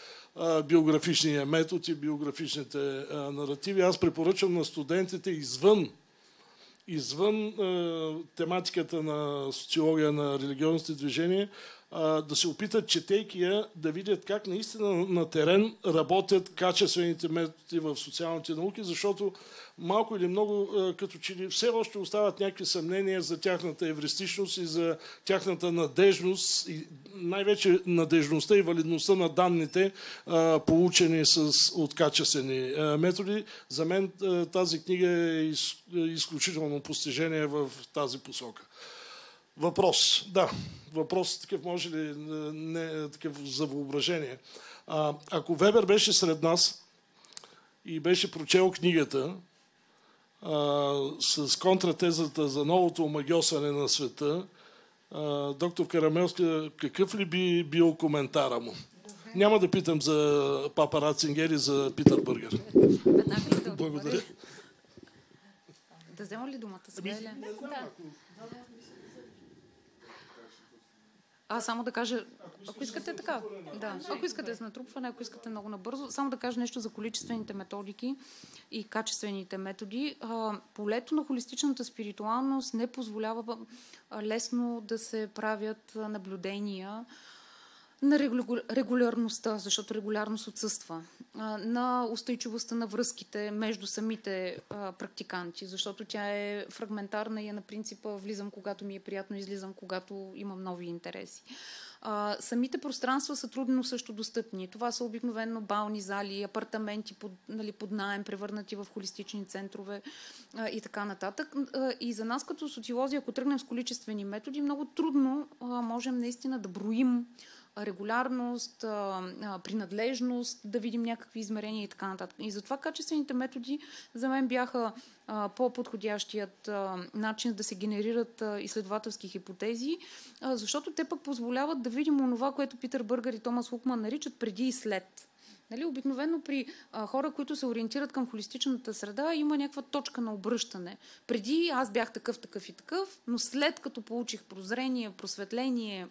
биографичния метод и биографичните наративи. Аз препоръчвам на студентите извън тематиката на социология на религиозните движения да се опитат, четейки я, да видят как наистина на терен работят качествените методи в социалните науки, защото малко или много, като че ли все още остават някакви съмнения за тяхната евристичност и за тяхната надежност, и най-вече надежността и валидността на данните, получени от качествени методи. За мен тази книга е изключително постижение в тази посока. Въпрос. Да, въпрос такъв може ли не такъв за въображение. Ако Вебер беше сред нас и беше прочел книгата с контратезата за новото омагьосване на света, доктор Карамелска, какъв ли би бил коментара му? Няма да питам за Папа Ратцингер и за Питър Бъргер. Благодаря.
Да взема ли думата сега? Да. Само да кажа, ако искате така, да, ако искате с натрупване, ако искате много набързо, само да кажа нещо за количествените методики и качествените методи. Полето на холистичната спиритуалност не позволява лесно да се правят наблюдения на регулярността, защото регулярност отсъства, на устойчивостта на връзките между самите практиканти, защото тя е фрагментарна и е на принципа влизам когато ми е приятно, излизам когато имам нови интереси. Самите пространства са трудно също достъпни. Това са обикновено бални зали, апартаменти под наем, превърнати в холистични центрове и така нататък. И за нас като социолози, ако тръгнем с количествени методи, много трудно можем наистина да броим регулярност, принадлежност, да видим някакви измерения и така нататък. И затова качествените методи за мен бяха по-подходящият начин да се генерират изследователски хипотези, защото те пък позволяват да видим онова, което Питър Бъргер и Томас Хукман наричат преди и след. Нали, обикновено при хора, които се ориентират към холистичната среда, има някаква точка на обръщане. Преди аз бях такъв, такъв и такъв, но след като получих прозрение, просветление,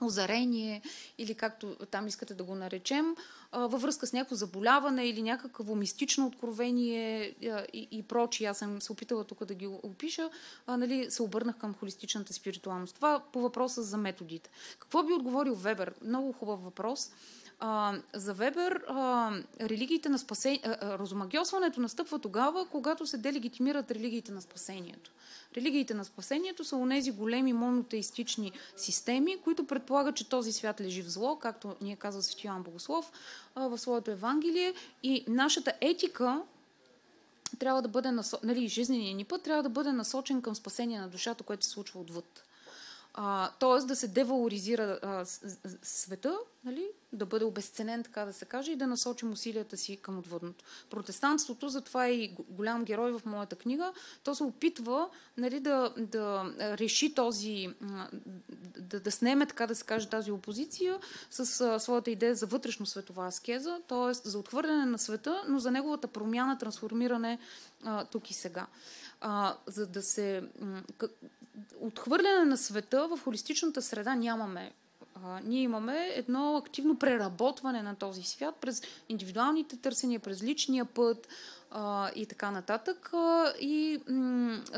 озарение или както там искате да го наречем, във връзка с някакво заболяване или някакво мистично откровение и прочие. Аз съм се опитала тук да ги опиша, нали, се обърнах към холистичната спиритуалност. Това по въпроса за методите. Какво би отговорил Вебер? Много хубав въпрос. За Вебер религиите на разомагьосването настъпва тогава, когато се делегитимират религиите на спасението. Религиите на спасението са онези големи монотеистични системи, които предполагат, че този свят лежи в зло, както ни е казал Свети Йоан Богослов в своето Евангелие, и нашата етика трябва да бъде нали, жизненият ни път трябва да бъде насочен към спасение на душата, което се случва отвъд. Т.е. да се девалоризира света, нали, да бъде обезценен, така да се каже, и да насочим усилията си към отвъдното. Протестантството, затова е и голям герой в моята книга, то се опитва, нали, да реши този, да снеме, така да се каже, тази опозиция с своята идея за вътрешно светова аскеза, т.е. за отхвърляне на света, но за неговата промяна, трансформиране тук и сега. За да се... Отхвърляне на света в холистичната среда нямаме. Ние имаме едно активно преработване на този свят през индивидуалните търсения, през личния път и така нататък. И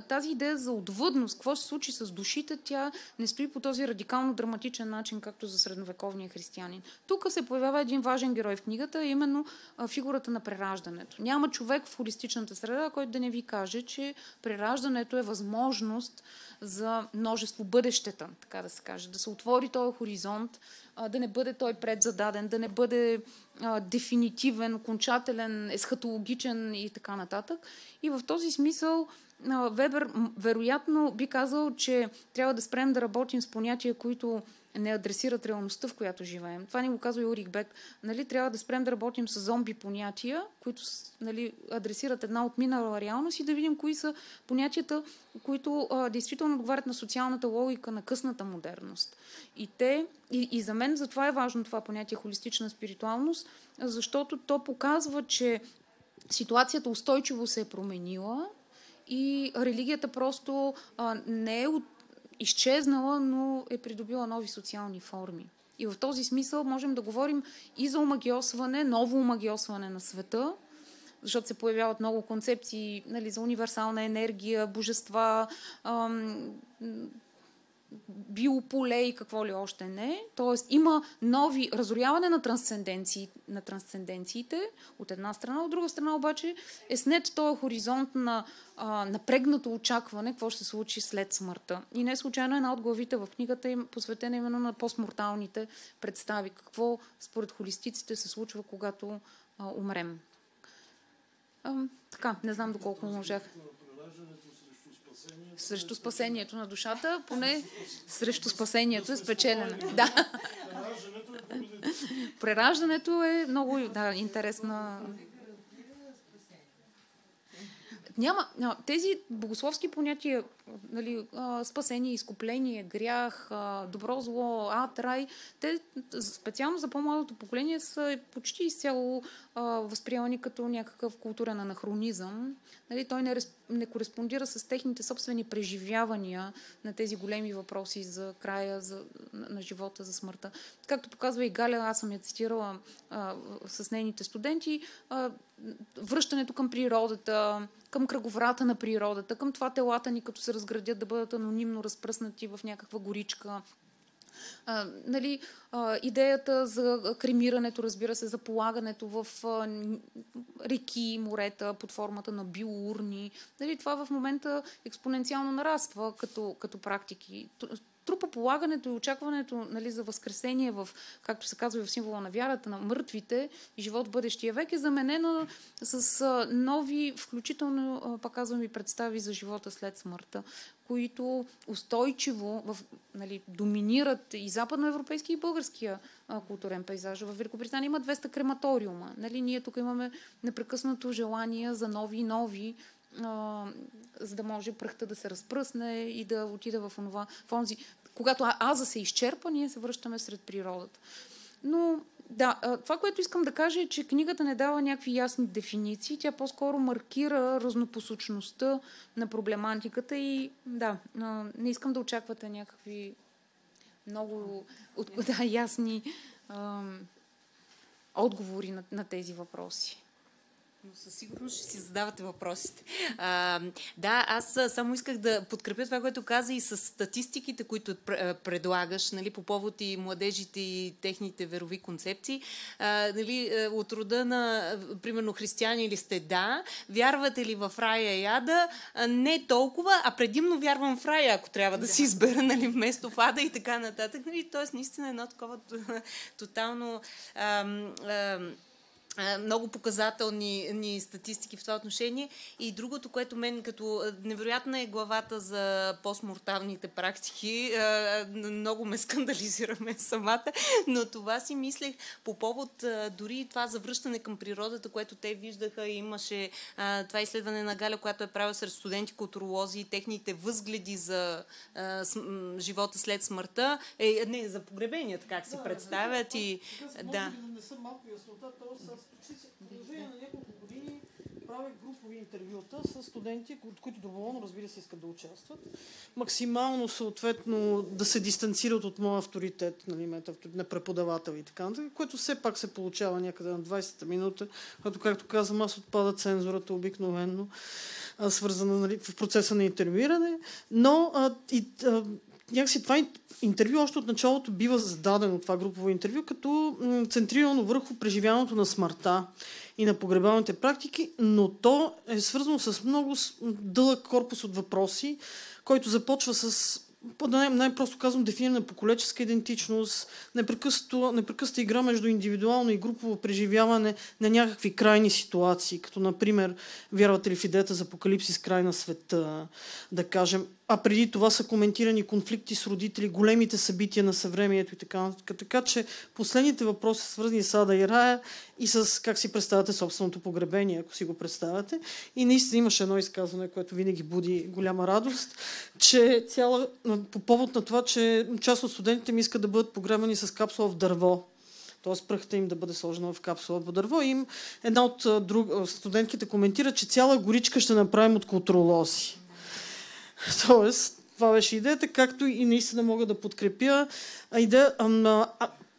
тази идея за отвъдност, какво се случи с душите, тя не стои по този радикално драматичен начин, както за средновековния християнин. Тук се появява един важен герой в книгата, именно фигурата на прераждането. Няма човек в холистичната среда, който да не ви каже, че прераждането е възможност за множество бъдещета, така да се каже. Да се отвори този хоризонт, да не бъде той предзададен, да не бъде дефинитивен, окончателен, есхатологичен и така нататък. И в този смисъл Вебер вероятно би казал, че трябва да спрем да работим с понятия, които не адресират реалността, в която живеем. Това ни го казва и Улрих Бек. Нали, трябва да спрем да работим с зомби понятия, които, нали, адресират една отминала реалност, и да видим кои са понятията, които действително отговарят на социалната логика на късната модерност. И за мен затова е важно това понятие холистична спиритуалност, защото то показва, че ситуацията устойчиво се е променила и религията просто не е изчезнала, но е придобила нови социални форми. И в този смисъл можем да говорим и за омагьосване, ново омагьосване на света, защото се появяват много концепции, нали, за универсална енергия, божества, биополе и какво ли още не. Тоест има нови разоряване на трансценденциите от една страна, от друга страна обаче е снет този хоризонт на напрегнато очакване, какво ще се случи след смъртта. И не случайно една от главите в книгата е посветена именно на постморталните представи. Какво според холистиците се случва, когато умрем. Така, не знам доколко можах. Срещу спасението на душата, поне срещу спасението е спечелена. Да. Прераждането е много интересна. Тези богословски понятия, нали, спасение, изкупление, грях, добро, зло, ад, рай, те специално за по-младото поколение са почти изцяло възприемани като някакъв културен анахронизъм. Нали, той не кореспондира с техните собствени преживявания на тези големи въпроси за края на живота, за смъртта. Както показва и Галя, аз съм я цитирала с нейните студенти, връщането към природата, към кръговрата на природата, към това телата ни, като се разградят, да бъдат анонимно разпръснати в някаква горичка. Нали, идеята за кремирането, разбира се, за полагането в реки, морета под формата на биоурни. Нали, това в момента експоненциално нараства като практики. Трупополагането и очакването, нали, за възкресение в, както се казва в символа на вярата, на мъртвите и живот в бъдещия век е заменено с нови, включително, пак казвам, и представи за живота след смъртта, които устойчиво нали, доминират и западноевропейски и българския културен пейзаж. В Великобритания има 200 крематориума. Нали, ние тук имаме непрекъснато желание за нови и нови, за да може пръхта да се разпръсне и да отиде в онзи. Когато аза се изчерпа, ние се връщаме сред природата. Но да, това, което искам да кажа е, че книгата не дава някакви ясни дефиниции, тя по-скоро маркира разнопосочността на проблематиката и да, не искам да очаквате някакви много ясни отговори на тези въпроси.
Но със сигурност ще си задавате въпросите. Аз само исках да подкрепя това, което каза и с статистиките, които предлагаш, нали, по повод и младежите и техните верови концепции. Нали, от рода на, примерно, християни ли сте? Да. Вярвате ли в рая и ада? Не толкова, а предимно вярвам в рая, ако трябва да си избера, нали, вместо в ада и така нататък. Нали, тоест, наистина едно такова тотално много показателни статистики в това отношение. И другото, което мен като невероятна е главата за постморталните практики, много ме скандализираме самата, но това си мислех по повод дори това завръщане към природата, което те виждаха. Имаше това изследване на Галя, която е правила сред студенти културолози и техните възгледи за живота след смъртта, не, за погребенията, как се представят. И, да.
Не съм малко яснота, в продължение на няколко години правя групови интервюта с студенти, които доброволно, разбира се, искат да участват. Максимално, съответно, да се дистанцират от моя авторитет, нали, на преподавател и така, което все пак се получава някъде на 20-та минута, като, както казвам, аз отпада цензурата обикновено, свързана, нали, в процеса на интервюиране, но някакси това интервю още от началото бива зададено, това групово интервю, като центрирано върху преживяването на смъртта и на погребалните практики, но то е свързано с много дълъг корпус от въпроси, който започва с, най-просто казвам, дефинирана поколенческа идентичност, непрекъсната игра между индивидуално и групово преживяване на някакви крайни ситуации, като например, вярвате ли в идеята за апокалипсис, край на света, да кажем, а преди това са коментирани конфликти с родители, големите събития на съвремието и така нататък. Така че последните въпроси са свързани с ада и рая и с как си представяте собственото погребение, ако си го представяте. И наистина имаше едно изказване, което винаги буди голяма радост, че по повод на това, че част от студентите ми искат да бъдат погребани с капсула в дърво. Т.е. пръхта им да бъде сложена в капсула в дърво. И една от студентките коментира, че цяла горичка ще направим от културолози. Тоест, това беше идеята, както и наистина мога да подкрепя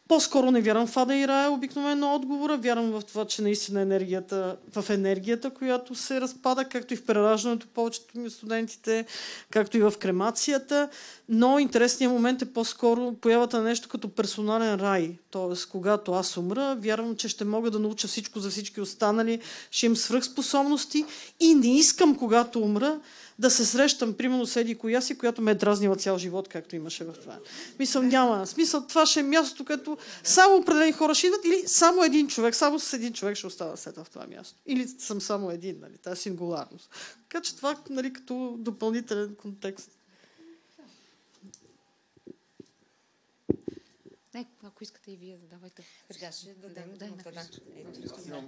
по-скоро не вярвам в ада и рая, обикновено отговора. Вярвам в това, че наистина енергията, която се разпада, както и в прераждането повечето ми студентите, както и в кремацията. Но интересният момент е по-скоро появата на нещо като персонален рай. Тоест, когато аз умра, вярвам, че ще мога да науча всичко за всички останали, ще имам свръхспособности и не искам, когато умра, да се срещам, примерно, с еди коя си, която ме е дразнила цял живот, както имаше в това. Няма. Смисъл, това ще е мястото, където само определени хора ще идват или само един човек, само с един човек ще остава след в това място. Или съм само един, нали, тази сингуларност. Така че това, нали, като допълнителен контекст.
Не, ако искате и вие, давайте.
Сега ще дадем.
Думата не знам.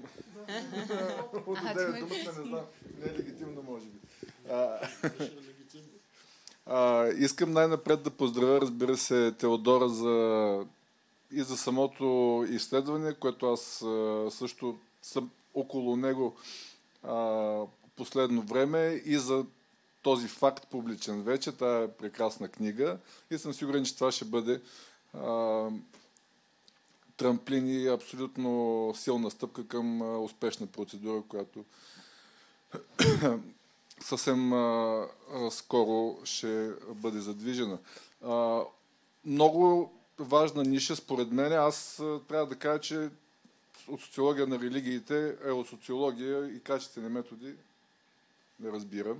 Не е легитимно, може би. Искам най-напред да поздравя, разбира се, Теодора и за самото изследване, което аз също съм около него последно време, и за този факт публичен вече. Тая е прекрасна книга и съм сигурен, че това ще бъде трамплин и абсолютно силна стъпка към успешна процедура, която съвсем скоро ще бъде задвижена. Много важна ниша, според мен. Аз трябва да кажа, че от социология на религиите, от социология и качествени методи не разбирам.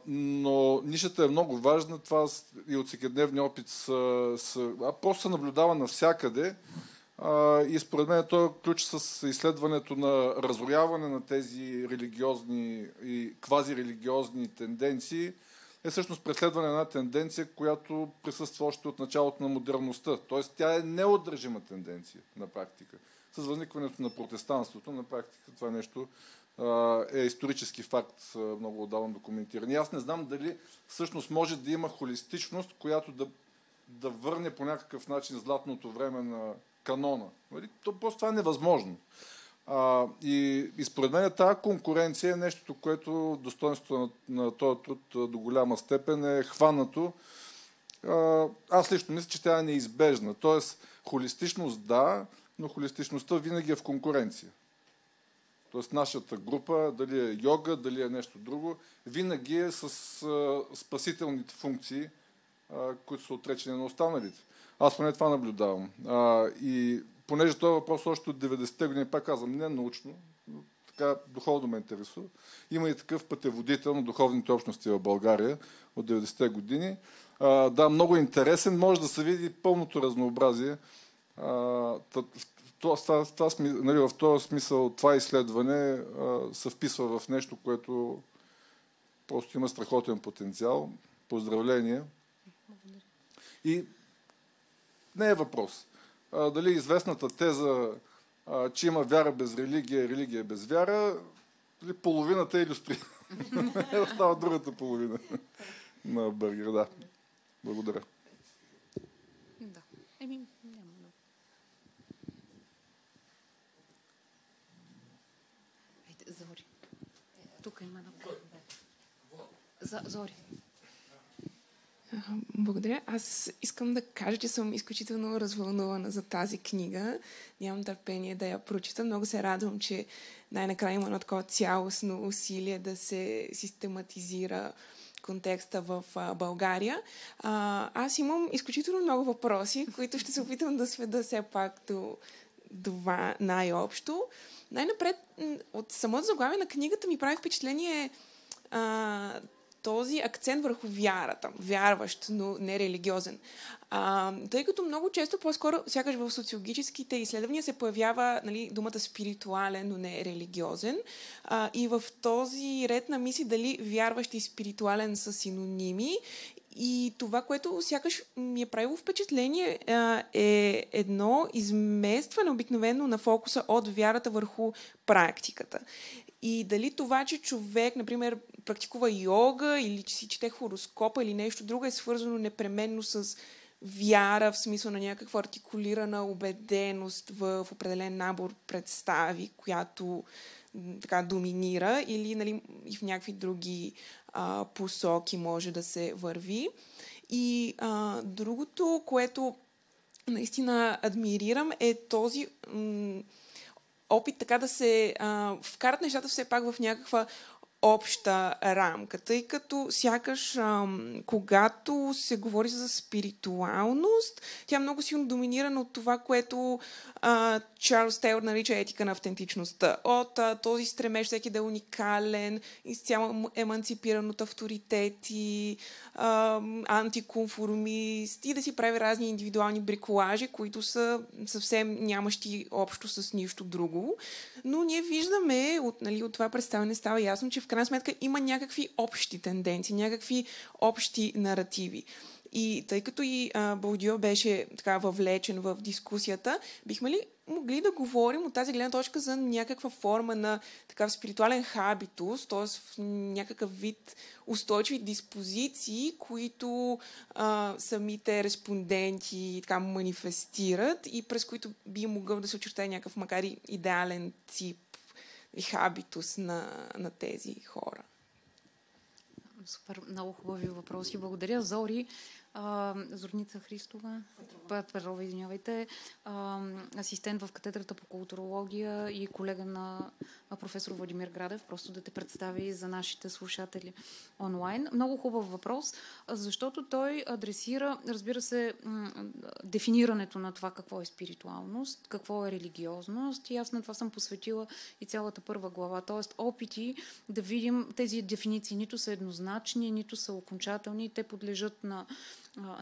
Но нишата е много важна. Това и от всекидневния опит просто се наблюдава навсякъде. И според мен той е ключ с изследването на разрояване на тези религиозни и квазирелигиозни тенденции е всъщност преследване на една тенденция, която присъства още от началото на модерността. Тоест тя е неудържима тенденция на практика. С възникването на протестанството на практика това нещо е исторически факт, много отдавна документиран. И аз не знам дали всъщност може да има холистичност, която да върне по някакъв начин златното време на канона. Просто това е невъзможно. И според мен тази конкуренция е нещото, което достоинството на този труд до голяма степен е хванато. Аз лично мисля, че тя е неизбежна. Тоест, холистичност да, но холистичността винаги е в конкуренция. Тоест, нашата група, дали е йога, дали е нещо друго, винаги е с спасителните функции, които са отречени на останалите. Аз поне това наблюдавам. И понеже този въпрос още от 90-те години, пак казвам, не научно, но така духовно ме интересува. Има и такъв пътеводител на духовните общности в България от 90-те години. Да, много интересен. Може да се види пълното разнообразие. в този смисъл това изследване се вписва в нещо, което просто има страхотен потенциал. Поздравления. И не е въпрос. Дали известната теза, че има вяра без религия и религия без вяра, половината е илюстрира. Остава другата половина на Бергер. Да. Благодаря.
Да. Няма. Зори. Тук има една. Зори.
Благодаря. Аз искам да кажа, че съм изключително развълнувана за тази книга. Нямам търпение да я прочита. Много се радвам, че най-накрая има едно такова цялостно усилие да се систематизира контекста в България. Аз имам изключително много въпроси, които ще се опитам да сведа все пак до това най-общо. Най-напред, от самото заглавие на книгата ми прави впечатление този акцент върху вярата. Вярващ, но не религиозен. Тъй като много често, по-скоро, сякаш в социологическите изследвания се появява думата спиритуален, но не религиозен. И в този ред на мисли дали вярващ и спиритуален са синоними. И това, което сякаш ми е правило впечатление, е едно изместване обикновено на фокуса от вярата върху практиката. И дали това, че човек, например, практикува йога или че си чете хороскопа или нещо друго, е свързано непременно с вяра, в смисъл на някаква артикулирана убеденост в определен набор представи, която така доминира, или и в някакви други посоки може да се върви. И другото, което наистина адмирирам, е този опит така да се вкарат нещата все пак в някаква обща рамка, тъй като сякаш когато се говори за спиритуалност, тя е много силно доминирана от това, което Чарлз Тейлор нарича етика на автентичността. От този стремеж всеки да е уникален, изцяло еманципиран от авторитети, антиконформист и да си прави разни индивидуални бриколажи, които са съвсем нямащи общо с нищо друго. Но ние виждаме, от това представяне става ясно, че в крайна сметка има някакви общи тенденции, някакви общи наративи. И тъй като и Боурдио беше така въвлечен в дискусията, бихме ли могли да говорим от тази гледна точка за някаква форма на такъв спиритуален хабитус, т.е. в някакъв вид устойчиви диспозиции, които самите респонденти така манифестират и през които би могъл да се очертае някакъв, макар и идеален тип и хабитус на тези хора.
Супер, много хубави въпроси. Благодаря, Зори. Зорница Христова, Петрова, извинявайте, асистент в катедрата по културология и колега на професор Владимир Градев, просто да те представи за нашите слушатели онлайн. Много хубав въпрос, защото той адресира, разбира се, дефинирането на това какво е спиритуалност, какво е религиозност, и аз на това съм посветила и цялата първа глава, т.е. опити да видим тези дефиниции нито са еднозначни, нито са окончателни, те подлежат на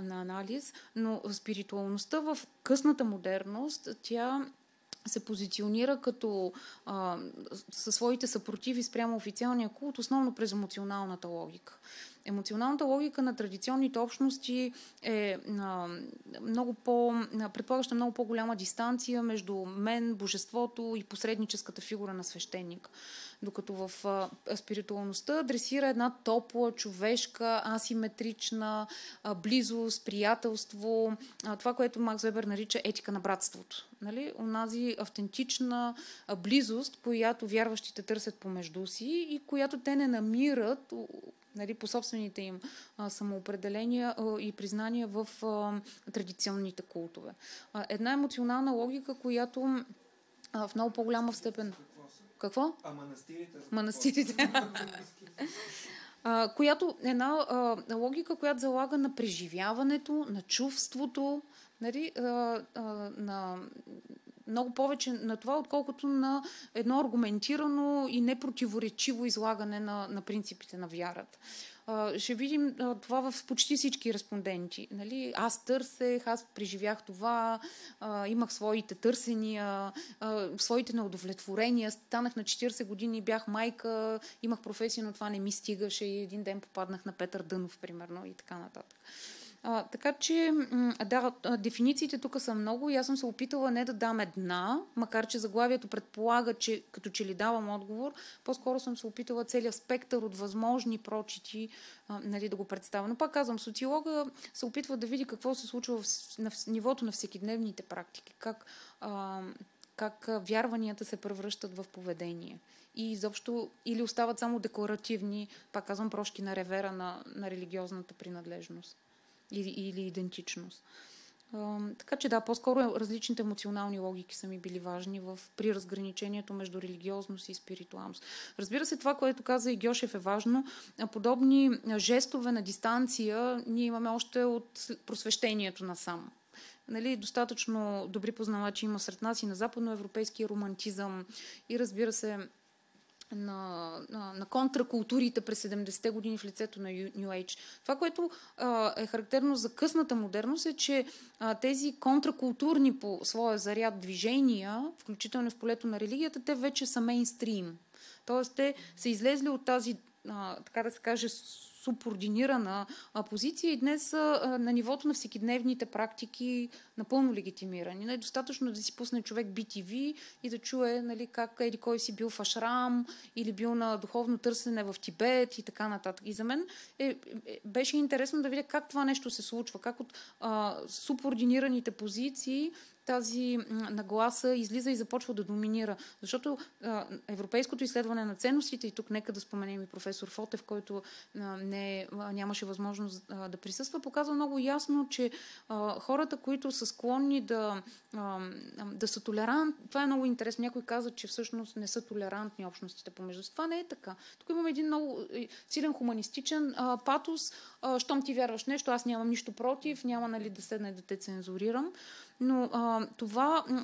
анализ, но спиритуалността в късната модерност, тя се позиционира като със своите съпротиви спрямо официалния култ, основно през емоционалната логика. Емоционалната логика на традиционните общности е предполагаща много по-голяма дистанция между мен, божеството и посредническата фигура на свещеник. Докато в спиритуалността адресира една топла, човешка, асиметрична близост, приятелство, това, което Макс Вебер нарича етика на братството. Нали? Онази автентична близост, която вярващите търсят помежду си и която те не намират по собствените им самоопределения и признания в традиционните култове. Една емоционална логика, която в много по-голяма степен... Какво? Манастирите. Която една логика, която залага на преживяването, на чувството, на много повече на това, отколкото на едно аргументирано и непротиворечиво излагане на принципите на вярата. Ще видим това в почти всички респонденти. Нали? Аз търсех, аз преживях това, имах своите търсения, своите неудовлетворения, станах на 40 години, бях майка, имах професия, но това не ми стигаше и един ден попаднах на Петър Дънов, примерно, и така нататък. Така че, да, дефинициите тук са много и аз съм се опитала не да дам една, макар че заглавието предполага, че като че ли давам отговор, по-скоро съм се опитала целият спектър от възможни прочити, нали, да го представя. Но пак казвам, социолога се опитва да види какво се случва на нивото на всекидневните практики, как вярванията се превръщат в поведение. И изобщо или остават само декларативни, пак казвам, прошки на ревера на религиозната принадлежност или идентичност. Така че да, по-скоро различните емоционални логики са ми били важни при разграничението между религиозност и спиритуалност. Разбира се, това, което каза и Гьошев, е важно. Подобни жестове на дистанция ние имаме още от просвещението насам. Нали, достатъчно добри познавачи има сред нас и на западноевропейския романтизъм и разбира се на контракултурите през 70-те години в лицето на New Age. Това, което е характерно за късната модерност, е, че тези контракултурни по своя заряд движения, включително в полето на религията, те вече са мейнстрим. Тоест, те са излезли от тази, така да се каже, субординирана позиция и днес са на нивото на всекидневните практики напълно легитимирани. Не е достатъчно да си пусне човек BTV и да чуе, нали, как еди кой си бил в ашрам или бил на духовно търсене в Тибет и така нататък. И за мен беше интересно да видя как това нещо се случва, как от субординираните позиции тази нагласа излиза и започва да доминира. Защото европейското изследване на ценностите, и тук нека да споменем и професор Фотев, който нямаше възможност да присъства, показва много ясно, че хората, които са склонни да са толерантни, това е много интересно. Някой каза, че всъщност не са толерантни общностите помежду си. Това не е така. Тук имаме един много силен хуманистичен патос. Щом ти вярваш нещо, аз нямам нищо против, няма, нали, да седна и да те цензурирам. Но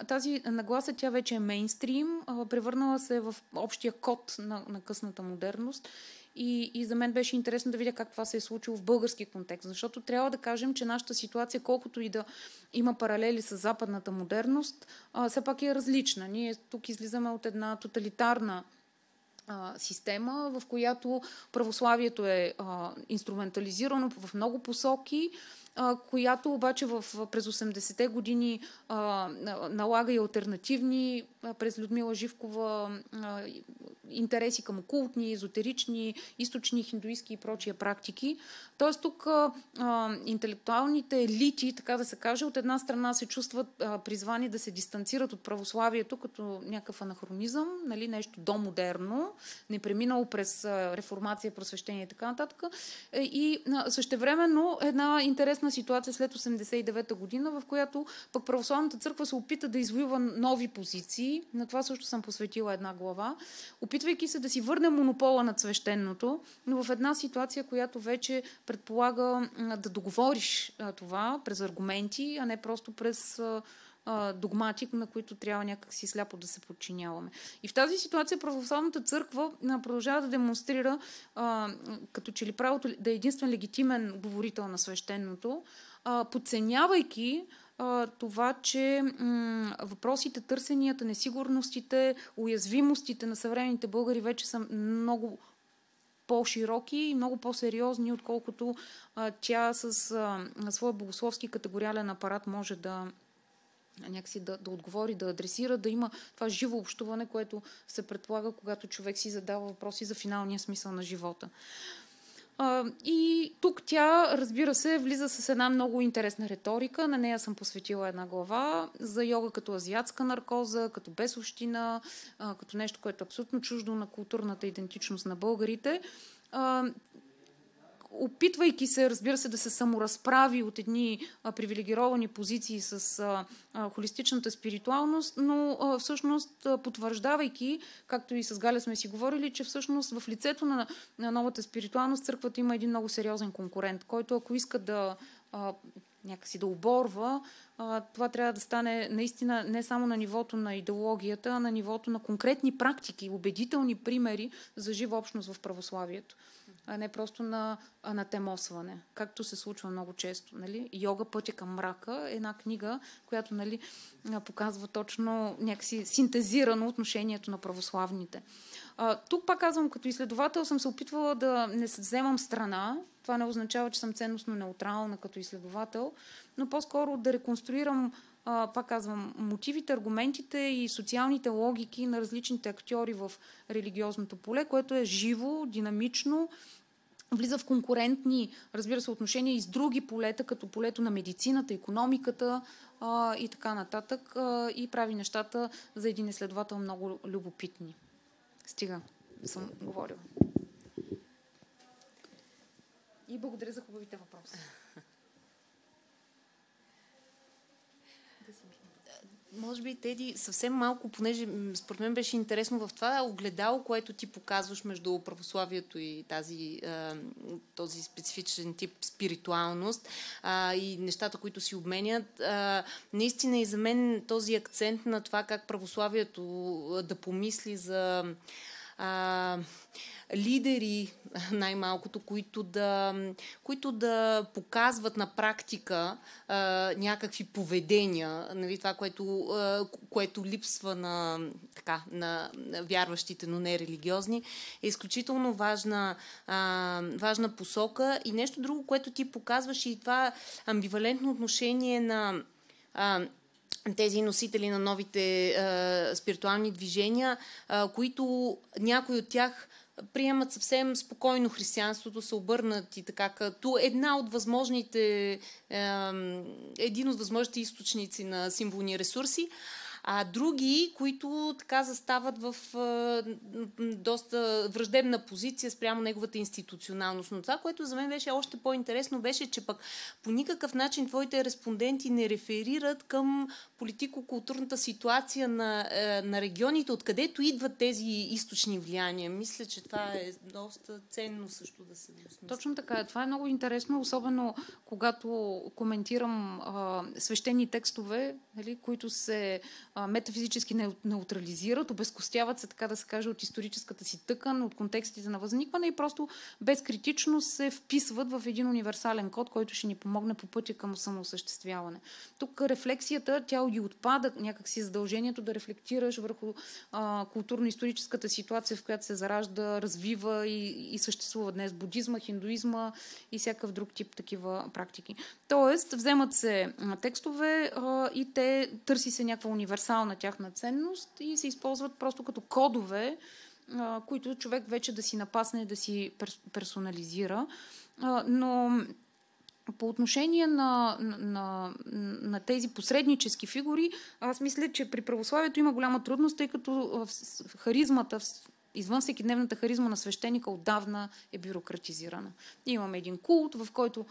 тази нагласа, тя вече е мейнстрим, превърнала се в общия код на късната модерност. И за мен беше интересно да видя как това се е случило в български контекст, защото трябва да кажем, че нашата ситуация, колкото и да има паралели с западната модерност, все пак е различна. Ние тук излизаме от една тоталитарна система, в която православието е инструментализирано в много посоки, която обаче през 80-те години налага и алтернативни през Людмила Живкова интереси към окултни, езотерични, източни, хиндуистки и прочие практики. Тоест тук интелектуалните елити, така да се каже, от една страна се чувстват призвани да се дистанцират от православието като някакъв анахронизъм, нали, нещо домодерно, не преминало през реформация, просвещение и така нататък. И същевременно една интересна ситуация след 89-та година, в която пък православната църква се опита да извоюва нови позиции. На това също съм посветила една глава. Опитвайки се да си върне монопола над свещеното, но в една ситуация, която вече предполага да договориш това през аргументи, а не просто през догматик, на които трябва някакси сляпо да се подчиняваме. И в тази ситуация православната църква продължава да демонстрира като че ли правото да е единствен легитимен говорител на свещеното, подценявайки това, че въпросите, търсенията, несигурностите, уязвимостите на съвременните българи вече са много по-широки и много по-сериозни, отколкото тя с своя богословски категориален апарат може да някакси да отговори, да адресира, да има това живо общуване, което се предполага, когато човек си задава въпроси за финалния смисъл на живота. И тук тя, разбира се, влиза с една много интересна риторика. На нея съм посветила една глава за йога като азиатска наркоза, като бесовщина, като нещо, което е абсолютно чуждо на културната идентичност на българите. Опитвайки се, разбира се, да се саморазправи от едни привилегировани позиции с холистичната спиритуалност, но всъщност потвърждавайки, както и с Галя сме си говорили, че всъщност в лицето на новата спиритуалност църквата има един много сериозен конкурент, който ако иска да някакси да оборва, това трябва да стане наистина не само на нивото на идеологията, а на нивото на конкретни практики, убедителни примери за жива общност в православието, а не просто на анатемосване, както се случва много често. Нали? Йога, пътя към мрака е една книга, която, нали, показва точно някакси синтезирано отношението на православните. Тук пак казвам, като изследовател съм се опитвала да не вземам страна. Това не означава, че съм ценностно неутрална като изследовател, но по-скоро да реконструирам, пак казвам, мотивите, аргументите и социалните логики на различните актьори в религиозното поле, което е живо, динамично, влиза в конкурентни, разбира се, отношения и с други полета, като полето на медицината, икономиката и така нататък, и прави нещата за един изследовател много любопитни. Стига, съм говорила. И благодаря за хубавите въпроси.
Може би, Теди, съвсем малко, понеже според мен беше интересно в това огледало, което ти показваш между православието и този специфичен тип спиритуалност и нещата, които си обменят. Наистина и за мен този акцент на това как православието да помисли за лидери, най-малкото, които да показват на практика някакви поведения, нали, това, което липсва на вярващите, но не религиозни, е изключително важна посока. И нещо друго, което ти показваш, и това амбивалентно отношение на тези носители на новите спиритуални движения, които някои от тях приемат съвсем спокойно християнството, са обърнати така като един от възможните източници на символни ресурси, а други, които така застават в доста враждебна позиция спрямо неговата институционалност. Но това, което за мен беше още по-интересно, беше, че пък по никакъв начин твоите респонденти не реферират към политико-културната ситуация на регионите, откъдето идват тези източни влияния. Мисля, че това е доста ценно също да се осмисли.
Точно така. Това е много интересно, особено когато коментирам свещени текстове, нали, които се метафизически неутрализират, обезкостяват се, така да се каже, от историческата си тъкан, от контекстите на възникване и просто безкритично се вписват в един универсален код, който ще ни помогне по пътя към самоосъществяване. Тук рефлексията, тя ги отпада някакси задължението да рефлектираш върху културно-историческата ситуация, в която се заражда, развива и съществува днес будизма, хиндуизма и всякакъв друг тип такива практики. Тоест, вземат се текстове и те търси се някаква универсална тяхна ценност и се използват просто като кодове, които човек вече да си напасне, да си персонализира. Но по отношение на тези посреднически фигури, аз мисля, че при православието има голяма трудност, тъй като харизмата, извън всекидневната харизма на свещеника отдавна е бюрократизирана. Имаме един култ, в който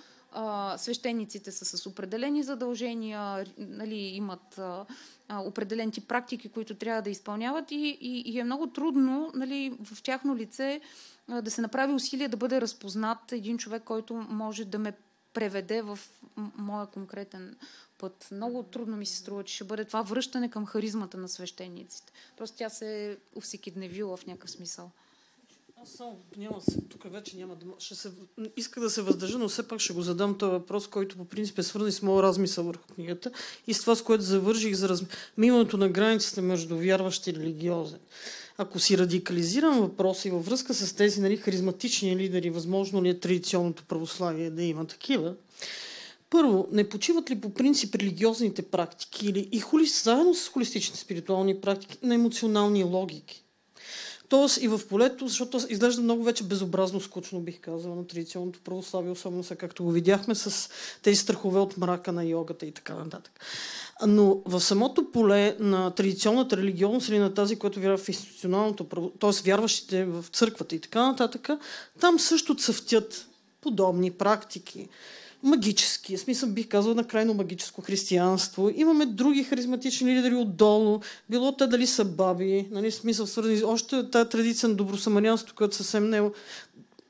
свещениците са с определени задължения, нали, имат определен тип практики, които трябва да изпълняват и е много трудно, нали, в тяхно лице да се направи усилие да бъде разпознат един човек, който може да ме преведе в моя конкретен път. Много трудно ми се струва, че ще бъде това връщане към харизмата на свещениците. Просто тя се усекидневила в някакъв смисъл.
Аз само тук вече няма да... Иска да се въздържа, но все пак ще го задам този въпрос, който по принцип е свързан с моя размисъл върху книгата и с това, с което завърших за миналото на границите между вярващ и религиозен. Ако си радикализирам въпроса и във връзка с тези, нали, харизматични лидери, възможно ли е традиционното православие да има такива? Първо, не почиват ли по принцип религиозните практики или заедно с холистичните спиритуални практики на емоционални логики? Тоест и в полето, защото изглежда много вече безобразно скучно, бих казала, на традиционното православие, особено сега, както го видяхме с тези страхове от мрака на йогата и така нататък. Но в самото поле на традиционната религиозност или на тази, която вярва в институционалното право, т.е. вярващите в църквата и така нататък, там също цъфтят подобни практики. Магически, в смисъл бих казал на крайно магическо християнство. Имаме други харизматични лидери отдолу, било те дали са баби, нали, в смисъл свързани още тази традиция на добросамарянството, която съвсем не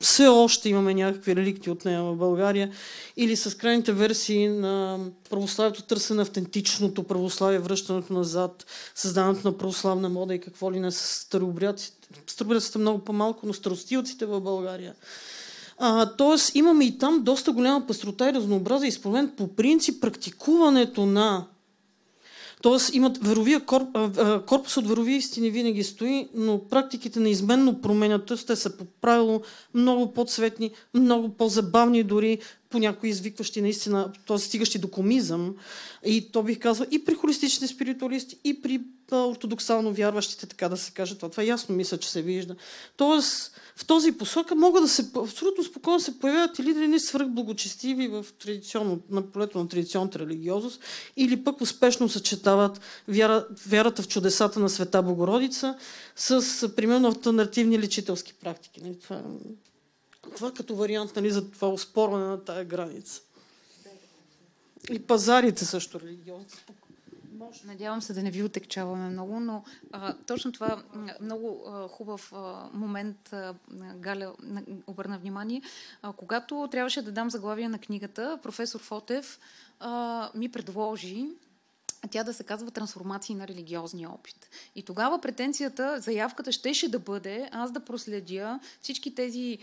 все още имаме някакви реликти от нея в България, или с крайните версии на православието, търсене автентичното православие, връщането назад, създаването на православна мода и какво ли не с старообрядците. Старообрядците много по-малко, но старостилците в България. Тоест имаме и там доста голяма пестрота и разнообразие и според мен по принцип практикуването на Тоест имат корпус от верови истини винаги стои, но практиките неизменно променят. Тоест те са по правило много по-цветни, много по-забавни дори, понякога извикващи наистина, т.е. стигащи до комизъм. И то бих казал и при холистичните спиритуалисти, и при ортодоксално вярващите, така да се каже. Това ясно мисля, че се вижда. Тоест в този посока могат да се абсолютно спокойно се появяват и лидери не свръхблагочестиви в на полето на традиционната религиозност или пък успешно съчетават вярата в чудесата на Света Богородица с примерно алтернативни лечителски практики. Това като вариант за това оспорване на тая граница. И пазарите също религиозни.
Надявам се да не ви отекчаваме много, но точно това много хубав момент Галя обърна внимание. Когато трябваше да дам заглавие на книгата, професор Фотев ми предложи тя да се казва трансформации на религиозния опит. И тогава претенцията, заявката щеше да бъде аз да проследя всички тези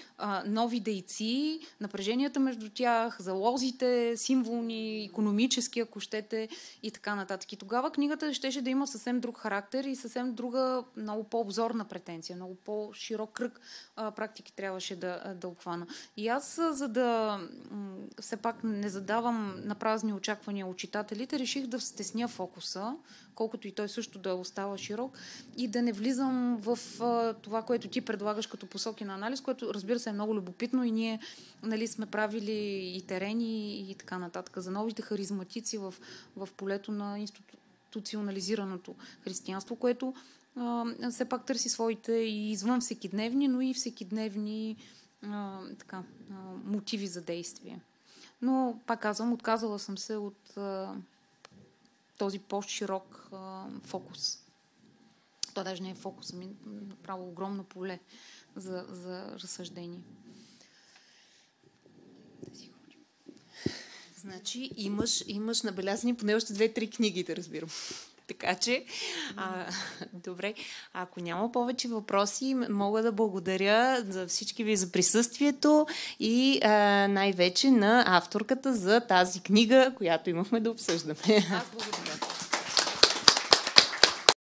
нови дейци, напреженията между тях, залозите, символни, икономически, ако щете, и така нататък. И тогава книгата щеше да има съвсем друг характер и съвсем друга, много по-обзорна претенция, много по-широк кръг практики трябваше да обхвана. И аз, за да все пак не задавам на празни очаквания от читателите, реших да стесня фокуса, колкото и той също да остава широк, и да не влизам в това, което ти предлагаш като посоки на анализ, което разбира се е много любопитно и ние сме правили и терени и така нататък за новите харизматици в полето на институционализираното християнство, което все пак търси своите и извън всекидневни, но и всекидневни мотиви за действие. Но, пак казвам, отказала съм се от този по-широк фокус. То даже не е фокус, направо огромно поле за разсъждение.
Значи имаш набелязани поне още 2-3 книги, да разбирам. Така че, добре, ако няма повече въпроси, мога да благодаря за всички ви за присъствието и най-вече на авторката за тази книга, която имахме да обсъждаме.
Аз благодаря.